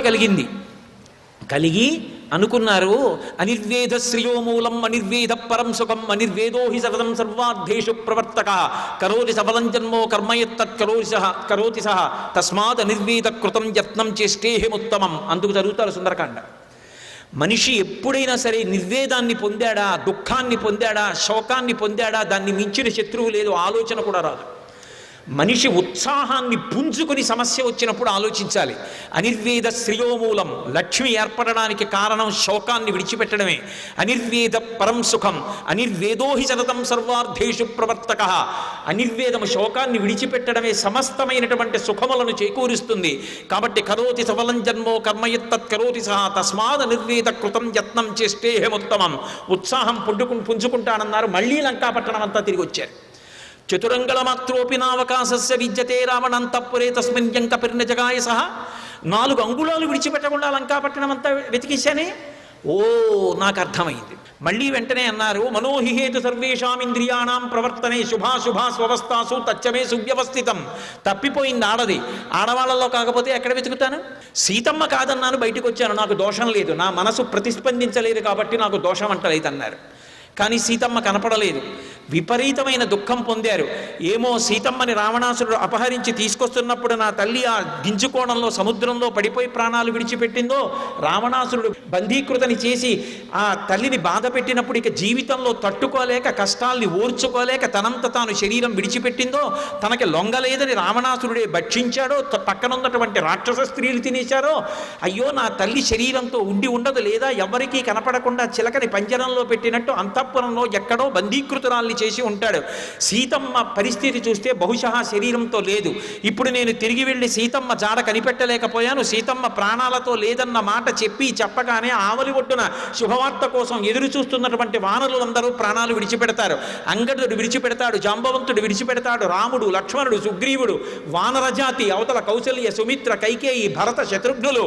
కలిగి అనుకున్నారు, అనిర్వేద శ్రియోమూలం అనిర్వేద పరం సుఖం అనిర్వేదో హి సతతం సర్వార్థేషు ప్రవర్తక కరోతి సఫలం జన్మో కర్మయత్తత్ కరోతి సహ తస్మాత్ అనిర్వేద కృతం యత్నం చేష్టేహముత్తమం. అందుకు చదువుతారు సుందరకాండ. మనిషి ఎప్పుడైనా సరే నిర్వేదాన్ని పొందాడా, దుఃఖాన్ని పొందాడా, శోకాన్ని పొందాడా, దాన్ని మించిన శత్రువు లేదు, ఆలోచన కూడా రాదు. మనిషి ఉత్సాహాన్ని పుంజుకొని సమస్య వచ్చినప్పుడు ఆలోచించాలి. అనిర్వేద శ్రియోమూలం, లక్ష్మి ఏర్పడడానికి కారణం శోకాన్ని విడిచిపెట్టడమే. అనిర్వేద పరం సుఖం అనిర్వేదోహి సతతం సర్వార్థేషు ప్రవర్తక. అనిర్వేదము శోకాన్ని విడిచిపెట్టడమే సమస్తమైనటువంటి సుఖములను చేకూరుస్తుంది. కాబట్టి కరోతి సఫలం జన్మో కర్మయత్తత్ కరోతి సహా తస్మాత్ అనిర్వేద కృతం యత్నం చేష్టేహముత్తమం. ఉత్సాహం పుంజుకుంటానన్నారు. మళ్ళీ లంకాపట్టణం అంతా తిరిగి వచ్చారు. చతురంగళ మాత్రోపి నావకాశస్య విద్యతే రావణంతఃపురే తస్మిన్ యంకపిర్న జగాయ సహ. 4 అంగుళాలు విడిచిపెట్టకుండా లంకాపట్టణం అంతా వెతికేశానే. ఓ, నాకు అర్థమైంది. మళ్ళీ వెంటనే అన్నారు, మనోహిహేతు సర్వేషాం ఇంద్రియాణం ప్రవర్తనే శుభాశుభా స్వవస్థాసు తచ్చమే సువ్యవస్థితం. తప్పిపోయింది ఆడది. ఆడవాళ్ళలో కాకపోతే ఎక్కడ వెతుకుతాను? సీతమ్మ కాదన్నాను, బయటకు వచ్చాను, నాకు దోషం లేదు, నా మనసు ప్రతిస్పందించలేదు కాబట్టి నాకు దోషం అంటలేదు అన్నారు. కానీ సీతమ్మ కనపడలేదు. విపరీతమైన దుఃఖం పొందారు. ఏమో సీతమ్మని రావణాసురుడు అపహరించి తీసుకొస్తున్నప్పుడు నా తల్లి ఆ గింజుకోణంలో సముద్రంలో పడిపోయి ప్రాణాలు విడిచిపెట్టిందో, రావణాసురుడు బంధీకృతని చేసి ఆ తల్లిని బాధ పెట్టినప్పుడు ఇక జీవితంలో తట్టుకోలేక కష్టాల్ని ఓర్చుకోలేక తనంత తాను శరీరం విడిచిపెట్టిందో, తనకి లొంగలేదని రావణాసురుడే భక్షించాడో, పక్కనున్నటువంటి రాక్షస స్త్రీలు తినేశారో, అయ్యో నా తల్లి శరీరంతో ఉండదు లేదా ఎవరికీ కనపడకుండా చిలకని పంజరంలో పెట్టినట్టు అంతఃపురంలో ఎక్కడో బంధీకృతురాల్ని చేసి ఉంటాడు. సీతమ్మ పరిస్థితి చూస్తే బహుశా శరీరంతో లేదు. ఇప్పుడు నేను తిరిగి వెళ్ళి సీతమ్మ జాడ కనిపెట్టలేకపోయాను. సీతమ్మ ప్రాణాలతో లేదన్న మాట చెప్పగానే ఆవలి ఒడ్డున శుభవార్త కోసం ఎదురు చూస్తున్నటువంటి వానరులందరూ ప్రాణాలు విడిచిపెడతారు. అంగదుడు విడిచిపెడతాడు, జాంబవంతుడు విడిచిపెడతాడు, రాముడు, లక్ష్మణుడు, సుగ్రీవుడు, వానరజాతి అవతల కౌసల్య, సుమిత్ర, కైకేయి, భరత, శత్రుఘ్నులు,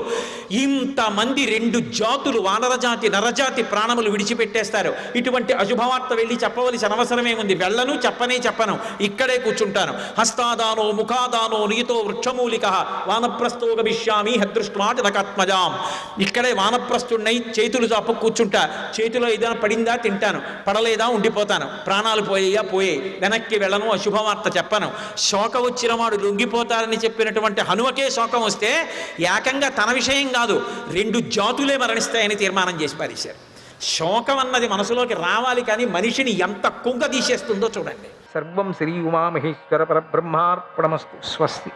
ఇంతమంది 2 జాతులు వానరజాతి నరజాతి ప్రాణములు విడిచిపెట్టేస్తారు. ఇటువంటి అశుభవార్త వెళ్ళి చెప్పవలసి అవసరమేముంది? వెళ్ళను, చెప్పను, ఇక్కడే కూర్చుంటాను. హస్తాదానో ముఖాదానో నీతో వృక్షమూలిక వానప్రస్థో గమిష్యామి హదృష్మాటనకాత్మజాం. ఇక్కడే వానప్రస్థుడినై చేతులు చాపు కూర్చుంటా. చేతిలో ఏదైనా పడిందా తింటాను, పడలేదా ఉండిపోతాను. ప్రాణాలు పోయే వెనక్కి వెళ్ళను, అశుభవార్త చెప్పను. శోకం వచ్చిన వాడు లొంగిపోతారని చెప్పినటువంటి హనుమకే శోకం వస్తే ఏకంగా తన విషయం కాదు 2 జాతులే మరణిస్తాయని తీర్మానం చేసి పారేశారు. శోకం అన్నది మనసులోకి రావాలి, కానీ మనిషిని ఎంత కుంగ తీసేస్తుందో చూడండి. సర్వం శ్రీ ఉమామహేశ్వర పరబ్రహ్మార్పణమస్తు. స్వస్తి.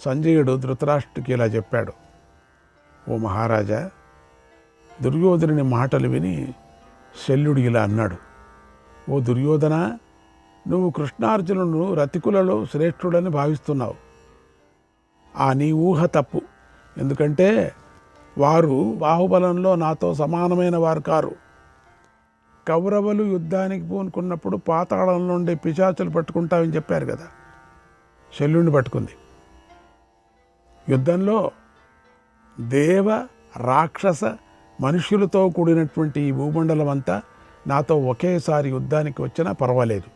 సంజయుడు ధృతరాష్ట్రుడికి ఇలా చెప్పాడు, ఓ మహారాజా, దుర్యోధనుని మాటలు విని శల్యుడు ఇలా అన్నాడు, ఓ దుర్యోధన, నువ్వు కృష్ణార్జునులను రతికులలో శ్రేష్ఠుడని భావిస్తున్నావు. ఆ నీ ఊహ తప్పు. ఎందుకంటే వారు బాహుబలంలో నాతో సమానమైన వారు కారు. కౌరవులు యుద్ధానికి పూనుకున్నప్పుడు పాతాళం నుండి పిశాచులు పట్టుకుంటామని చెప్పారు కదా, శల్యుడిని పట్టుకుంది. యుద్ధంలో దేవ రాక్షస మనుష్యులతో కూడినటువంటి ఈ భూమండలం అంతా నాతో ఒకేసారి యుద్ధానికి వచ్చినా పర్వాలేదు,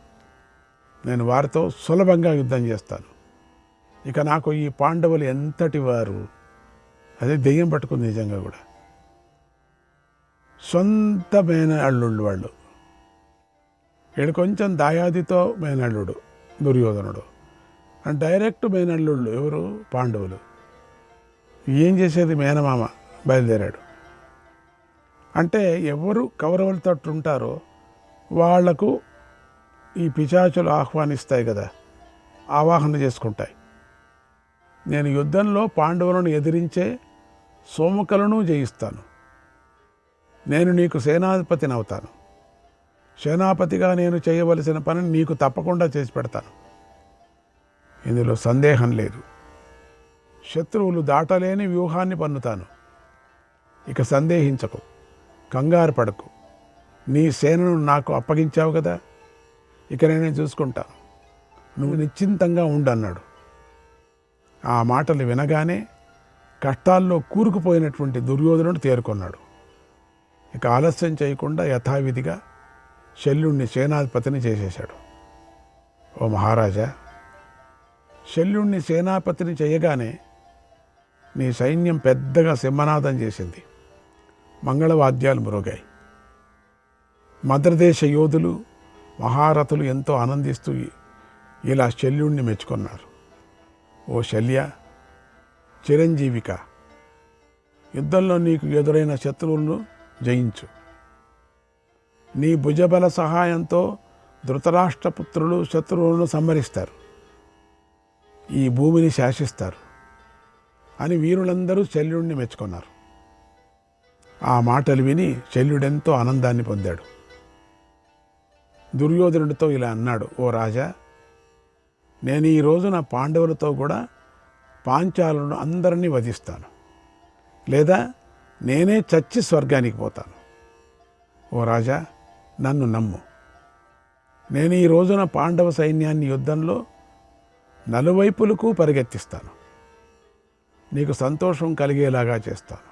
నేను వారితో సులభంగా యుద్ధం చేస్తాను. ఇక నాకు ఈ పాండవులు ఎంతటి వారు, అదే దెయ్యం పట్టుకుంది నిజంగా కూడా. సొంత మేనల్లుళ్ళు వాళ్ళు. వీళ్ళు కొంచెం దాయాదితో మేనల్లుడు దుర్యోధనుడు, అండ్ డైరెక్ట్ మేనల్లుళ్ళు ఎవరు? పాండవులు. ఏం చేసేది? మేనమామ బయలుదేరాడు. అంటే ఎవరు కౌరవులతో ఉంటారో వాళ్లకు ఈ పిశాచులు ఆహ్వానిస్తాయి కదా, ఆవాహన చేసుకుంటాయి. నేను యుద్ధంలో పాండవులను ఎదిరించే సోముఖులను జయిస్తాను. నేను నీకు సేనాధిపతిని అవుతాను. సేనాపతిగా నేను చేయవలసిన పనిని నీకు తప్పకుండా చేసి పెడతాను. ఇందులో సందేహం లేదు. శత్రువులు దాటలేని వ్యూహాన్ని పన్నుతాను. ఇక సందేహించకు, కంగారు పడకు. నీ సేనను నాకు అప్పగించావు కదా, ఇక నేను చూసుకుంటాను. నువ్వు నిశ్చింతంగా ఉండన్నాడు. ఆ మాటలు వినగానే కష్టాల్లో కూరుకుపోయినటువంటి దుర్యోధనుడు తేరుకున్నాడు. ఇక ఆలస్యం చేయకుండా యథావిధిగా శల్యుణ్ణి సేనాధిపతిని చేసేశాడు. ఓ మహారాజా, శల్యుణ్ణి సేనాపతిని చేయగానే నీ సైన్యం పెద్దగా సింహనాదం చేసింది. మంగళవాద్యాలు మ్రోగాయి. మద్రదేశ యోధులు మహారథులు ఎంతో ఆనందిస్తూ ఇలా శల్యుణ్ణి మెచ్చుకున్నారు. ఓ శల్య, చిరంజీవిక, యుద్ధంలో నీకు ఎదురైన శత్రువులను జయించు. నీ భుజబల సహాయంతో ధృతరాష్ట్రపుత్రులు శత్రువులను సంహరిస్తారు, ఈ భూమిని శాసిస్తారు అని వీరులందరూ శల్యుణ్ణి మెచ్చుకున్నారు. ఆ మాటలు విని శల్యుడెంతో ఆనందాన్ని పొందాడు. దుర్యోధనుడితో ఇలా అన్నాడు, ఓ రాజా, నేను ఈ రోజున పాండవులతో కూడా పాంచాలను అందరినీ వధిస్తాను, లేదా నేనే చచ్చి స్వర్గానికి పోతాను. ఓ రాజా, నన్ను నమ్ము. నేను ఈ రోజున పాండవ సైన్యాన్ని యుద్ధంలో నలువైపులకు పరిగెత్తిస్తాను. నీకు సంతోషం కలిగేలాగా చేస్తాను.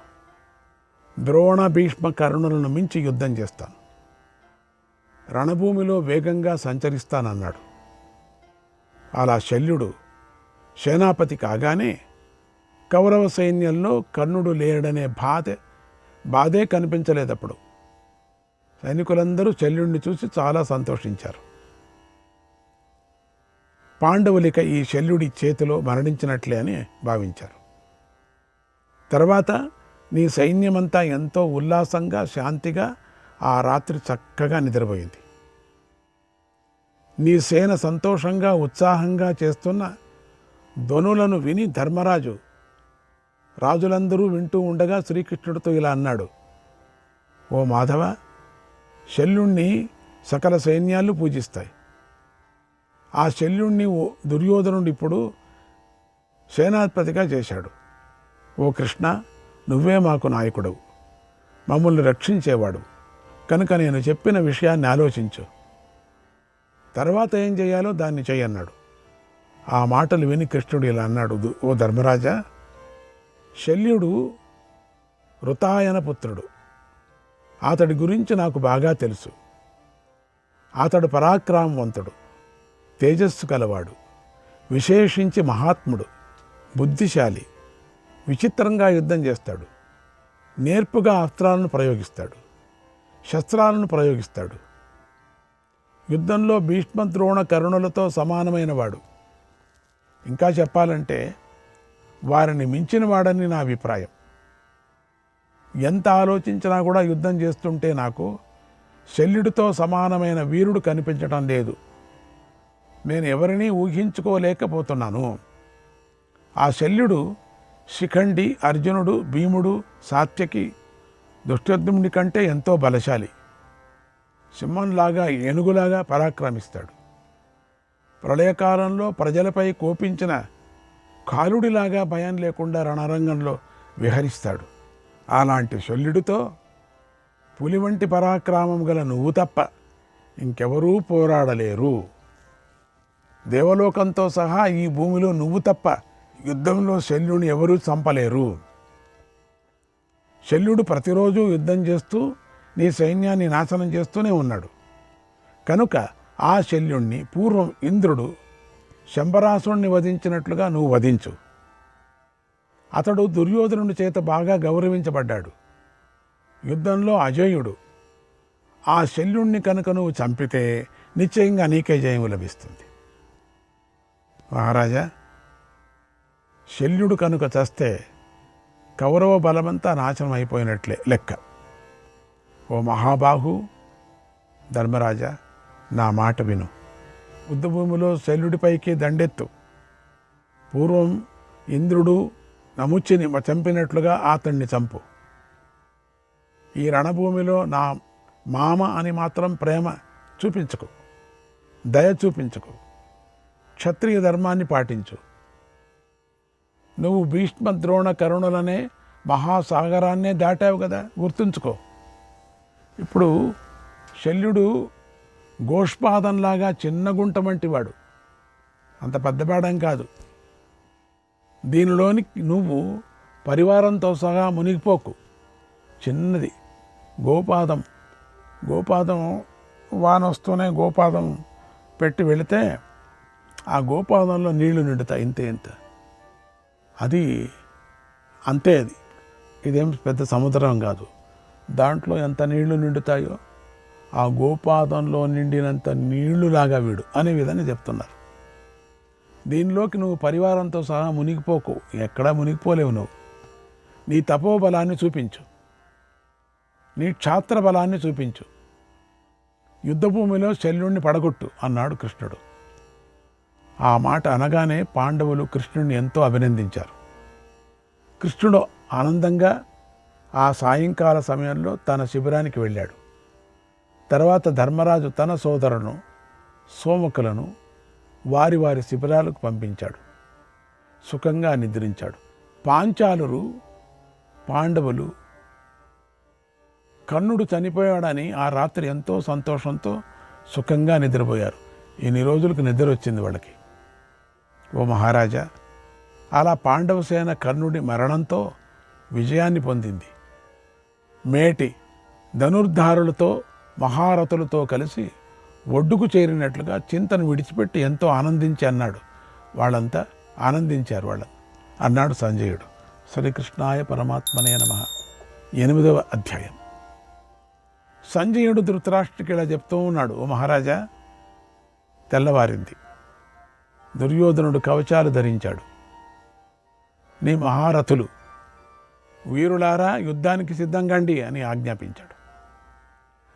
ద్రోణ భీష్మ కర్ణులను మించి యుద్ధం చేస్తాను. రణభూమిలో వేగంగా సంచరిస్తానన్నాడు. అలా శల్యుడు సేనాపతి కాగానే కౌరవ సైన్యంలో కర్ణుడు లేడనే బాధే కనిపించలేదప్పుడు. సైనికులందరూ శల్యుడిని చూసి చాలా సంతోషించారు. పాండవులిక ఈ శల్యుడి చేతిలో మరణించినట్లే అని భావించారు. తర్వాత నీ సైన్యమంతా ఎంతో ఉల్లాసంగా శాంతిగా ఆ రాత్రి చక్కగా నిద్రపోయింది. నీ సేన సంతోషంగా ఉత్సాహంగా చేస్తున్న ధ్వనులను విని ధర్మరాజు రాజులందరూ వింటూ ఉండగా శ్రీకృష్ణుడితో ఇలా అన్నాడు, ఓ మాధవ, శల్యుణ్ణి సకల సైన్యాలు పూజిస్తాయి. ఆ శల్యుణ్ణి దుర్యోధనుడు ఇప్పుడు సేనాధిపతిగా చేశాడు. ఓ కృష్ణ, నువ్వే మాకు నాయకుడవు, మమ్మల్ని రక్షించేవాడు కనుక నేను చెప్పిన విషయాన్ని ఆలోచించు. తర్వాత ఏం చేయాలో దాన్ని చెయ్యన్నాడు. ఆ మాటలు విని కృష్ణుడు ఇలా అన్నాడు, ఓ ధర్మరాజా, శల్యుడు ఋతాయన పుత్రుడు. అతడి గురించి నాకు బాగా తెలుసు. అతడు పరాక్రమవంతుడు, తేజస్సు కలవాడు, విశేషించి మహాత్ముడు, బుద్ధిశాలి, విచిత్రంగా యుద్ధం చేస్తాడు, నేర్పుగా అస్త్రాలను ప్రయోగిస్తాడు, శస్త్రాలను ప్రయోగిస్తాడు. యుద్ధంలో భీష్మ ద్రోణ కర్ణులతో సమానమైన వాడు. ఇంకా చెప్పాలంటే వారిని మించిన వాడని నా అభిప్రాయం. ఎంత ఆలోచించినా కూడా యుద్ధం చేస్తుంటే నాకు శల్యుడితో సమానమైన వీరుడు కనిపించడం లేదు. నేను ఎవరినీ ఊహించుకోలేకపోతున్నాను. ఆ శల్యుడు శిఖండి, అర్జునుడు, భీముడు, సాత్యకి, దుష్టుద్యుమ్నుడి కంటే ఎంతో బలశాలి. సింహంలాగా, ఏనుగులాగా పరాక్రమిస్తాడు. ప్రళయకాలంలో ప్రజలపై కోపించిన కాలుడిలాగా భయం లేకుండా రణరంగంలో విహరిస్తాడు. అలాంటి శల్యుడితో పులి వంటి పరాక్రమం గల నువ్వు తప్ప ఇంకెవరూ పోరాడలేరు. దేవలోకంతో సహా ఈ భూమిలో నువ్వు తప్ప యుద్ధంలో శల్యుని ఎవరూ చంపలేరు. శల్యుడు ప్రతిరోజు యుద్ధం చేస్తూ నీ సైన్యాన్ని నాశనం చేస్తూనే ఉన్నాడు. కనుక ఆ శల్యుణ్ణి పూర్వం ఇంద్రుడు శంబరాసురుణ్ణి వధించినట్లుగా నువ్వు వధించు. అతడు దుర్యోధనుడి చేత బాగా గౌరవించబడ్డాడు. యుద్ధంలో అజేయుడు. ఆ శల్యుణ్ణి కనుక నువ్వు చంపితే నిశ్చయంగా నీకే జయం లభిస్తుంది. మహారాజా, శల్యుడు కనుక చస్తే కౌరవ బలమంతా నాశనం అయిపోయినట్లే లెక్క. ఓ మహాబాహు, ధర్మరాజా, నా మాట విను. యుద్ధభూమిలో శల్యుడిపైకి దండెత్తు. పూర్వం ఇంద్రుడు నముచిని చంపినట్లుగా అతన్ని చంపు. ఈ రణభూమిలో నా మామ అని మాత్రం ప్రేమ చూపించుకో, దయ చూపించుకో. క్షత్రియ ధర్మాన్ని పాటించు. నువ్వు భీష్మ, ద్రోణ, కరుణలనే మహాసాగరాన్నే దాటావు కదా, గుర్తుంచుకో. ఇప్పుడు శల్యుడు గోష్పాదంలాగా చిన్న గుంట వంటి వాడు, అంత పెద్దపాడం కాదు. దీనిలోని నువ్వు పరివారంతో సహా మునిగిపోకు. చిన్నది గోపాదం. వాన వస్తూనే గోపాదం పెట్టి వెళితే ఆ గోపాదంలో నీళ్లు నిండుతాయి, ఇంత. అది అంతే. ఇదేం పెద్ద సముద్రం కాదు. దాంట్లో ఎంత నీళ్లు నిండుతాయో ఆ గోపాదంలో నిండినంత నీళ్లులాగా వీడు అనే విధంగా చెప్తున్నారు. దీనిలోకి నువ్వు పరివారంతో సహా మునిగిపోకు. ఎక్కడా మునిగిపోలేవు. నువ్వు నీ తపోబలాన్ని చూపించు, నీ క్షాత్ర బలాన్ని చూపించు. యుద్ధభూమిలో శల్యుణ్ణి పడగొట్టు అన్నాడు కృష్ణుడు. ఆ మాట అనగానే పాండవులు కృష్ణుడిని ఎంతో అభినందించారు. కృష్ణుడు ఆనందంగా ఆ సాయంకాల సమయంలో తన శిబిరానికి వెళ్ళాడు. తర్వాత ధర్మరాజు తన సోదరులను సోమకులను వారి వారి శిబిరాలకు పంపించాడు. సుఖంగా నిద్రించాడు. పాంచాలురు, పాండవులు కర్ణుడు చనిపోయాడని ఆ రాత్రి ఎంతో సంతోషంతో సుఖంగా నిద్రపోయారు. ఇన్ని రోజులకు నిద్ర వచ్చింది వాళ్ళకి. ఓ మహారాజా, అలా పాండవ సేన కర్ణుడి మరణంతో విజయాన్ని పొందింది. మేటి ధనుర్ధారులతో మహారథులతో కలిసి ఒడ్డుకు చేరినట్లుగా చింతను విడిచిపెట్టి ఎంతో ఆనందించి అన్నాడు. వాళ్ళంతా ఆనందించారు అన్నాడు సంజయుడు. శ్రీకృష్ణాయ పరమాత్మనే నమః. 8వ అధ్యాయం. సంజయుడు ధృతరాష్ట్రుడికి ఇలా చెప్తూ ఉన్నాడు. ఓ మహారాజా, తెల్లవారింది. దుర్యోధనుడు కవచాలు ధరించాడు. నీ మహారథులు వీరులారా యుద్ధానికి సిద్ధంగండి అని ఆజ్ఞాపించాడు.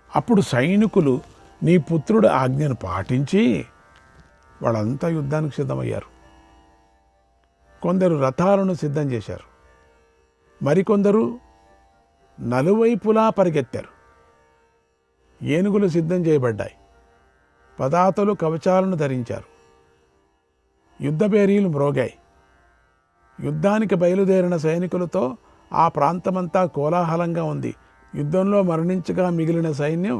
అప్పుడు సైనికులు నీ పుత్రుడు ఆజ్ఞను పాటించి వాళ్ళంతా యుద్ధానికి సిద్ధమయ్యారు. కొందరు రథాలను సిద్ధం చేశారు. మరికొందరు నలువైపులా పరిగెత్తారు. ఏనుగులు సిద్ధం చేయబడ్డాయి. పదాతలు కవచాలను ధరించారు. యుద్ధబేరీలు మ్రోగాయి. యుద్ధానికి బయలుదేరిన సైనికులతో ఆ ప్రాంతమంతా కోలాహలంగా ఉంది. యుద్ధంలో మరణించగా మిగిలిన సైన్యం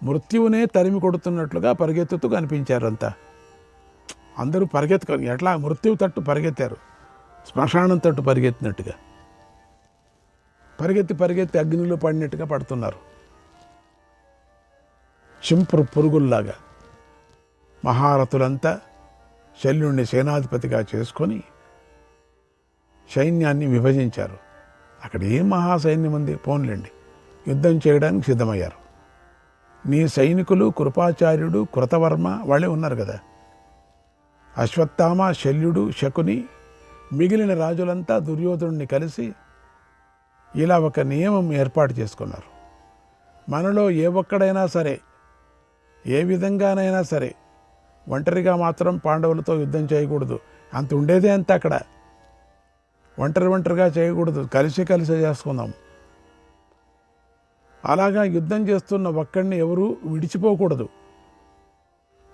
మృత్యువునే తరిమి కొడుతున్నట్లుగా పరిగెత్తుతూ కనిపించారంతా. అందరూ పరిగెత్తుకొని ఎట్లా మృత్యువు తట్టు పరిగెత్తారు, శ్మశానం తట్టు పరిగెత్తినట్టుగా. పరిగెత్తి అగ్నిలో పడినట్టుగా పడుతున్నారు. చింపురు పురుగుల్లాగా. మహారథులంతా శల్యుణ్ణి సేనాధిపతిగా చేసుకొని సైన్యాన్ని విభజించారు. అక్కడ ఏం మహాసైన్యం ఉంది, పోన్లేండి, యుద్ధం చేయడానికి సిద్ధమయ్యారు. నీ సైనికులు కృపాచార్యుడు, కృతవర్మ వాళ్ళే ఉన్నారు కదా. అశ్వత్థామ, శల్యుడు, శకుని, మిగిలిన రాజులంతా దుర్యోధనుడిని కలిసి ఇలా ఒక నియమం ఏర్పాటు చేసుకున్నారు. మనలో ఏ ఒక్కడైనా సరే, ఏ విధంగానైనా సరే ఒంటరిగా మాత్రం పాండవులతో యుద్ధం చేయకూడదు. అంత ఉండేదే అంత అక్కడ. ఒంటరిగా చేయకూడదు, కలిసి చేసుకుందాం. అలాగా యుద్ధం చేస్తున్న ఒక్కడిని ఎవరూ విడిచిపోకూడదు.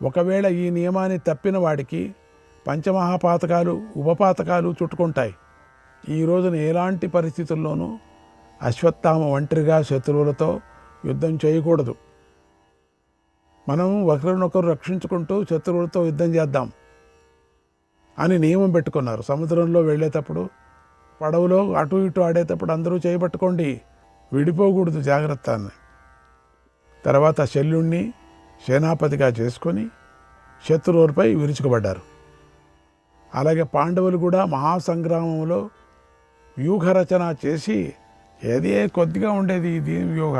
ఒకవేళ ఈ నియమాన్ని తప్పిన వాడికి పంచమహాపాతకాలు ఉపపాతకాలు చుట్టుకుంటాయి. ఈ రోజున ఎలాంటి పరిస్థితుల్లోనూ అశ్వత్థామ ఒంటరిగా శత్రువులతో యుద్ధం చేయకూడదు. మనం ఒకరినొకరు రక్షించుకుంటూ శత్రువులతో యుద్ధం చేద్దాం అని నియమం పెట్టుకున్నారు. సముద్రంలో వెళ్ళేటప్పుడు, పడవలో అటు ఇటు ఆడేటప్పుడు అందరూ చేయబట్టుకోండి, విడిపోకూడదు, జాగ్రత్త అని. తర్వాత శల్యుణ్ణి సేనాపతిగా చేసుకొని శత్రువులపై విరుచుకుపడ్డారు. అలాగే పాండవులు కూడా మహాసంగ్రామంలో వ్యూహరచన చేసి ఏదే కొద్దిగా ఉండేది దీని వ్యూహ,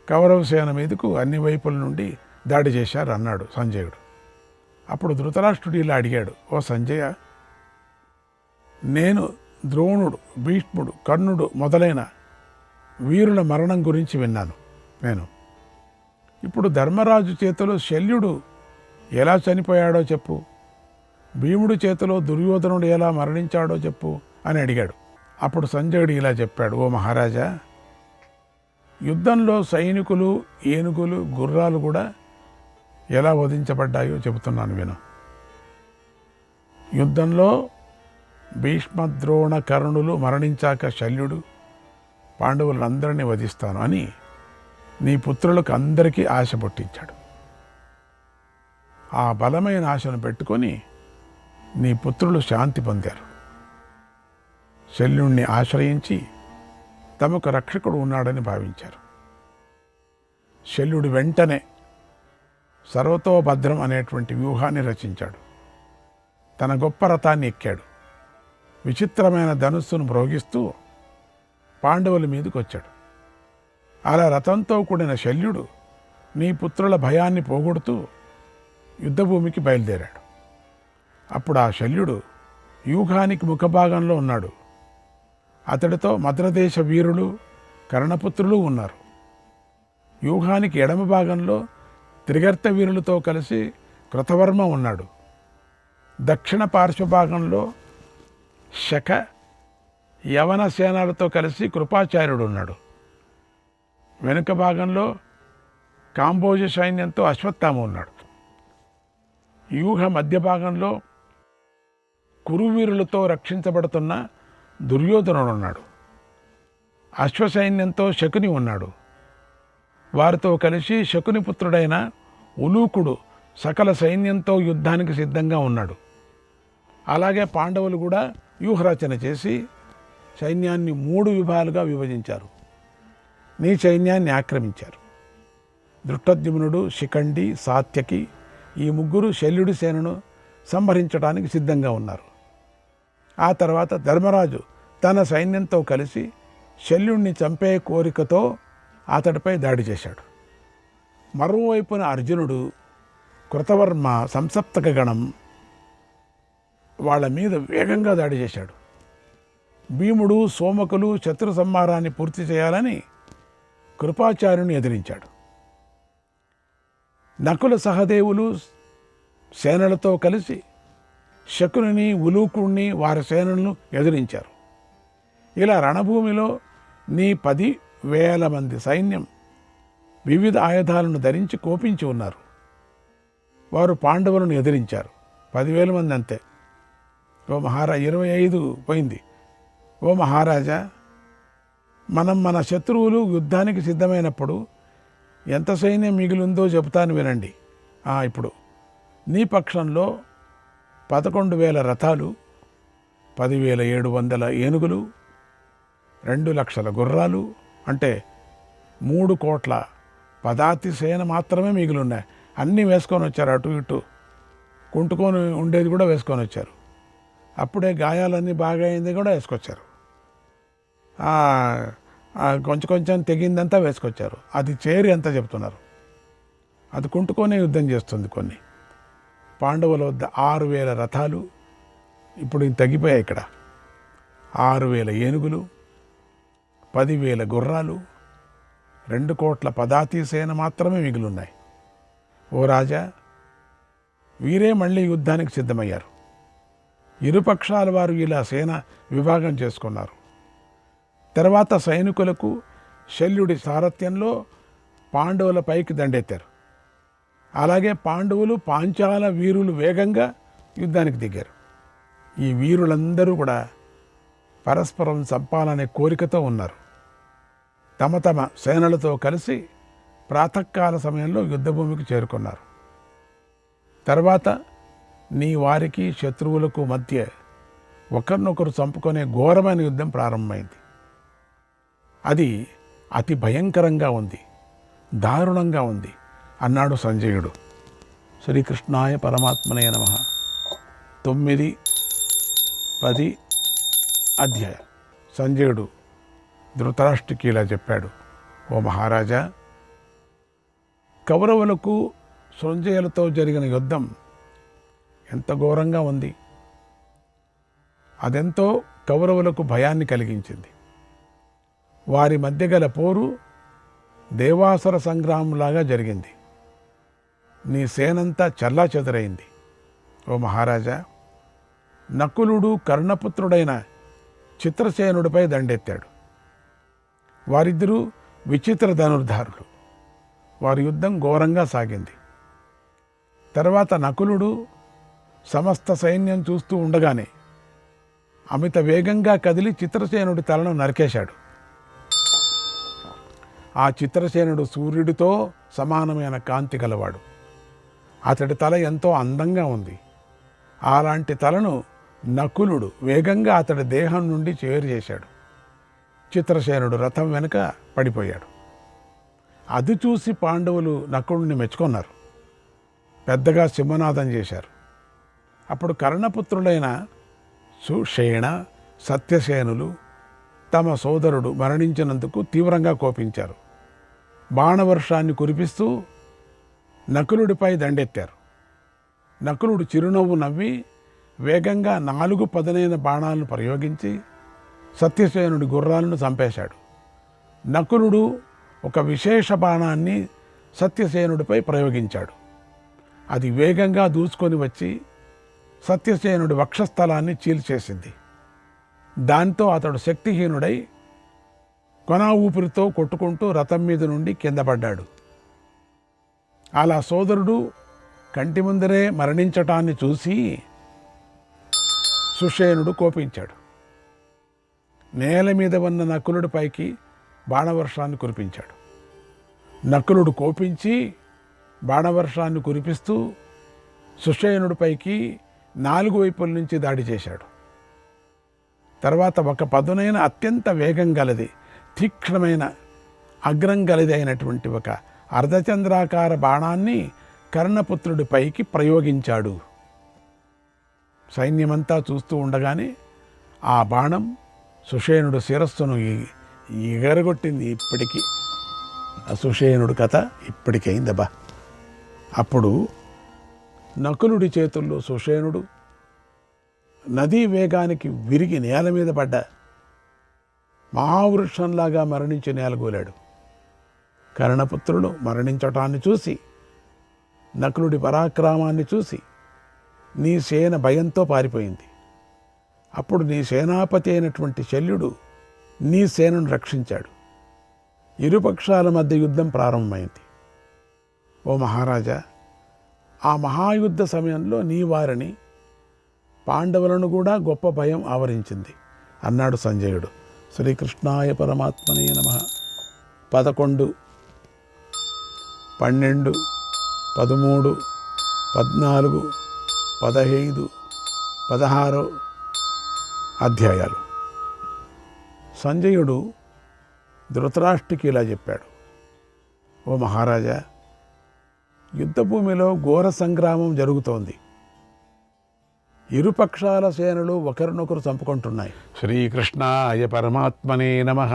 కౌరవ సేన మీదకు అన్ని వైపుల నుండి దాడి చేశారు అన్నాడు సంజయుడు. అప్పుడు ధృతరాష్ట్రుడు ఇలా అడిగాడు, ఓ సంజయ, నేను ద్రోణుడు, భీష్ముడు, కర్ణుడు మొదలైన వీరుల మరణం గురించి విన్నాను. ఇప్పుడు ధర్మరాజు చేతిలో శల్యుడు ఎలా చనిపోయాడో చెప్పు, భీముడి చేతిలో దుర్యోధనుడు ఎలా మరణించాడో చెప్పు అని అడిగాడు. అప్పుడు సంజయుడు ఇలా చెప్పాడు, ఓ మహారాజా, యుద్ధంలో సైనికులు, ఏనుగులు, గుర్రాలు కూడా ఎలా వధించబడ్డాయో చెబుతున్నాను విను. యుద్ధంలో భీష్మ, ద్రోణ, కర్ణులు మరణించాక శల్యుడు పాండవులందరినీ వధిస్తాను అని నీ పుత్రులకు అందరికీ ఆశ పుట్టించాడు. ఆ బలమైన ఆశను పెట్టుకొని నీ పుత్రులు శాంతి పొందారు. శల్యుణ్ణి ఆశ్రయించి తమకు రక్షకుడు ఉన్నాడని భావించారు. శల్యుడు వెంటనే సర్వతోభద్రం అనేటువంటి వ్యూహాన్ని రచించాడు. తన గొప్ప రథాన్ని ఎక్కాడు. విచిత్రమైన ధనుస్సును మ్రోగిస్తూ పాండవుల మీదకి వచ్చాడు. అలా రథంతో కూడిన శల్యుడు నీ పుత్రుల భయాన్ని పోగొడుతూ యుద్ధభూమికి బయలుదేరాడు. అప్పుడు ఆ శల్యుడు వ్యూహానికి ముఖభాగంలో ఉన్నాడు. అతడితో మద్రదేశ వీరులు, కర్ణపుత్రులు ఉన్నారు. వ్యూహానికి ఎడమ భాగంలో త్రిగర్త వీరులతో కలిసి కృతవర్మ ఉన్నాడు. దక్షిణ పార్శ్వభాగంలో శక, యవన సేనాలతో కలిసి కృపాచార్యుడు ఉన్నాడు. వెనుక భాగంలో కాంబోజ సైన్యంతో అశ్వత్థామ ఉన్నాడు. వ్యూహ మధ్య భాగంలో కురువీరులతో రక్షించబడుతున్న దుర్యోధనుడు ఉన్నాడు. అశ్వసైన్యంతో శకుని ఉన్నాడు. వారితో కలిసి శకుని పుత్రుడైన ఉలూకుడు సకల సైన్యంతో యుద్ధానికి సిద్ధంగా ఉన్నాడు. అలాగే పాండవులు కూడా వ్యూహరచన చేసి సైన్యాన్ని 3 విభాగాలుగా విభజించారు. నీ సైన్యాన్ని ఆక్రమించారు. దృష్టద్యుమ్నుడు, శిఖండి, సాత్యకి ఈ 3 శల్యుడి సేనను సంహరించడానికి సిద్ధంగా ఉన్నారు. ఆ తర్వాత ధర్మరాజు తన సైన్యంతో కలిసి శల్యుణ్ణి చంపే కోరికతో అతడిపై దాడి చేశాడు. మరోవైపున అర్జునుడు, కృతవర్మ, సంసప్తక గణం వాళ్ళ మీద వేగంగా దాడి చేశాడు. భీముడు, సోమకులు శత్రు సంహారాన్ని పూర్తి చేయాలని కృపాచార్యుని ఎదిరించాడు. నకుల సహదేవులు సేనలతో కలిసి శకుని, ఉలూకుణ్ణి, వారి సేనలను ఎదిరించారు. ఇలా రణభూమిలో నీ 10,000 మంది సైన్యం వివిధ ఆయుధాలను ధరించి కోపించి ఉన్నారు. వారు పాండవులను ఎదిరించారు. 10,000 మంది అంతే. ఓ 25 పోయింది. ఓ మహారాజా, మన శత్రువులు యుద్ధానికి సిద్ధమైనప్పుడు ఎంత సైన్యం మిగిలిందో చెబుతాను వినండి. ఇప్పుడు నీ పక్షంలో 11,000 రథాలు, 10,700 ఏనుగులు, 2 లక్షల గుర్రాలు, అంటే 3 కోట్ల పదాతి సేన మాత్రమే మిగిలిన్నాయి. అన్నీ వేసుకొని వచ్చారు. అటు ఇటు కుంటుకొని ఉండేది కూడా వేసుకొని వచ్చారు. అప్పుడే గాయాలన్నీ బాగా అయింది కూడా వేసుకొచ్చారు. కొంచెం తెగిందంతా వేసుకొచ్చారు. అది చేరి అంతా చెప్తున్నారు. అది కుంటుకొనే యుద్ధం చేస్తుంది. కొన్ని పాండవుల వద్ద 6,000 రథాలు, ఇప్పుడు తగ్గిపోయాయి. ఇక్కడ 6,000 ఏనుగులు, 10,000 గుర్రాలు, 2 కోట్ల పదాతి సేన మాత్రమే మిగిలిన్నాయి. ఓ రాజా, వీరే మళ్ళీ యుద్ధానికి సిద్ధమయ్యారు. ఇరుపక్షాల వారు ఇలా సేన విభాగం చేసుకున్నారు. తర్వాత సైనికులకు శల్యుడి సారథ్యంలో పాండవుల పైకి దండెత్తారు. అలాగే పాండవులు పాంచాల వీరులు వేగంగా యుద్ధానికి దిగారు. ఈ వీరులందరూ కూడా పరస్పరం చంపాలనే కోరికతో ఉన్నారు. తమ తమ సేనలతో కలిసి ప్రాతకాల సమయంలో యుద్ధభూమికి చేరుకున్నారు. తర్వాత నీ వారికి శత్రువులకు మధ్య ఒకరినొకరు చంపుకునే ఘోరమైన యుద్ధం ప్రారంభమైంది. అది అతి భయంకరంగా ఉంది, దారుణంగా ఉంది అన్నాడు సంజయుడు. శ్రీకృష్ణాయ పరమాత్మనే నమః. 9, 10 అధ్యాయం. సంజయుడు ధృతరాష్ట్రుడికి ఇలా చెప్పాడు, ఓ మహారాజా, కౌరవులకు సంజయులతో జరిగిన యుద్ధం ఎంత ఘోరంగా ఉంది. అదెంతో కౌరవులకు భయాన్ని కలిగించింది. వారి మధ్య గల పోరు దేవాసుర సంగ్రామంలాగా జరిగింది. నీ సేనంతా చల్లాచెదరైంది. ఓ మహారాజా, నకులుడు కర్ణపుత్రుడైన చిత్రసేనుడిపై దండెత్తాడు. వారిద్దరూ విచిత్ర ధనుర్ధారులు. వారి యుద్ధం ఘోరంగా సాగింది. తర్వాత నకులుడు సమస్త సైన్యం చూస్తూ ఉండగానే అమిత వేగంగా కదిలి చిత్రసేనుడి తలను నరికేశాడు. ఆ చిత్రసేనుడు సూర్యుడితో సమానమైన కాంతి గలవాడు. అతడి తల ఎంతో అందంగా ఉంది. అలాంటి తలను నకులుడు వేగంగా అతడి దేహం నుండి చేశాడు. చిత్రసేనుడు రథం వెనుక పడిపోయాడు. అది చూసి పాండవులు నకులుని మెచ్చుకున్నారు. పెద్దగా సింహనాదం చేశారు. అప్పుడు కర్ణపుత్రులైన సుషేణ, సత్యసేనులు తమ సోదరుడు మరణించినందుకు తీవ్రంగా కోపించారు. బాణవర్షాన్ని కురిపిస్తూ నకులుడిపై దండెత్తారు. నకులుడు చిరునవ్వు నవ్వి వేగంగా 4 పదునైన బాణాలను ప్రయోగించి సత్యసేనుడి గుర్రాలను చంపేశాడు. నకులుడు ఒక విశేష బాణాన్ని సత్యసేనుడిపై ప్రయోగించాడు. అది వేగంగా దూసుకొని వచ్చి సత్యసేనుడి వక్షస్థలాన్ని చీల్చేసింది. దాంతో అతడు శక్తిహీనుడై కొన ఊపిరితో కొట్టుకుంటూ రథం మీద నుండి కింద పడ్డాడు. అలా సోదరుడు కంటి ముందరే మరణించటాన్ని చూసి సుషేనుడు కోపించాడు. నేల మీద ఉన్న నకులుడిపైకి బాణవర్షాన్ని కురిపించాడు. నకులుడు కోపించి బాణవర్షాన్ని కురిపిస్తూ సుషేనుడిపైకి 4 వైపుల నుంచి దాడి చేశాడు. తర్వాత ఒక పదునైన అత్యంత వేగం గలది, తీక్ష్ణమైన అగ్రం గలది అయినటువంటి ఒక అర్ధచంద్రాకార బాణాన్ని కర్ణపుత్రుడి పైకి ప్రయోగించాడు. సైన్యమంతా చూస్తూ ఉండగానే ఆ బాణం సుషేనుడు శిరస్సును ఎగరగొట్టింది. ఇప్పటికీ ఆ సుషేనుడు కథ ఇప్పటికైందబ్బా. అప్పుడు నకులుడి చేతుల్లో సుషేనుడు నదీ వేగానికి విరిగి నేల మీద పడ్డ మహావృక్షంలాగా మరణించి నేలగూలాడు. కర్ణపుత్రుడు మరణించటాన్ని చూసి, నకులుడి పరాక్రమాన్ని చూసి నీ సేన భయంతో పారిపోయింది. అప్పుడు నీ సేనాపతి అయినటువంటి శల్యుడు నీ సేనను రక్షించాడు. ఇరుపక్షాల మధ్య యుద్ధం ప్రారంభమైంది. ఓ మహారాజా, ఆ మహాయుద్ధ సమయంలో నీ వారిని, పాండవులను కూడా గొప్ప భయం ఆవరించింది అన్నాడు సంజయుడు. శ్రీకృష్ణాయ పరమాత్మనే నమః. 11, 12, 13, 14, 15, 16 అధ్యాయాలు. సంజయుడు ధృతరాష్ట్రుడికి ఇలా చెప్పాడు, ఓ మహారాజా, యుద్ధభూమిలో ఘోర సంగ్రామం జరుగుతోంది. ఇరుపక్షాల సేనలు ఒకరినొకరు చంపుకుంటున్నాయి. శ్రీకృష్ణాయ పరమాత్మనే నమః.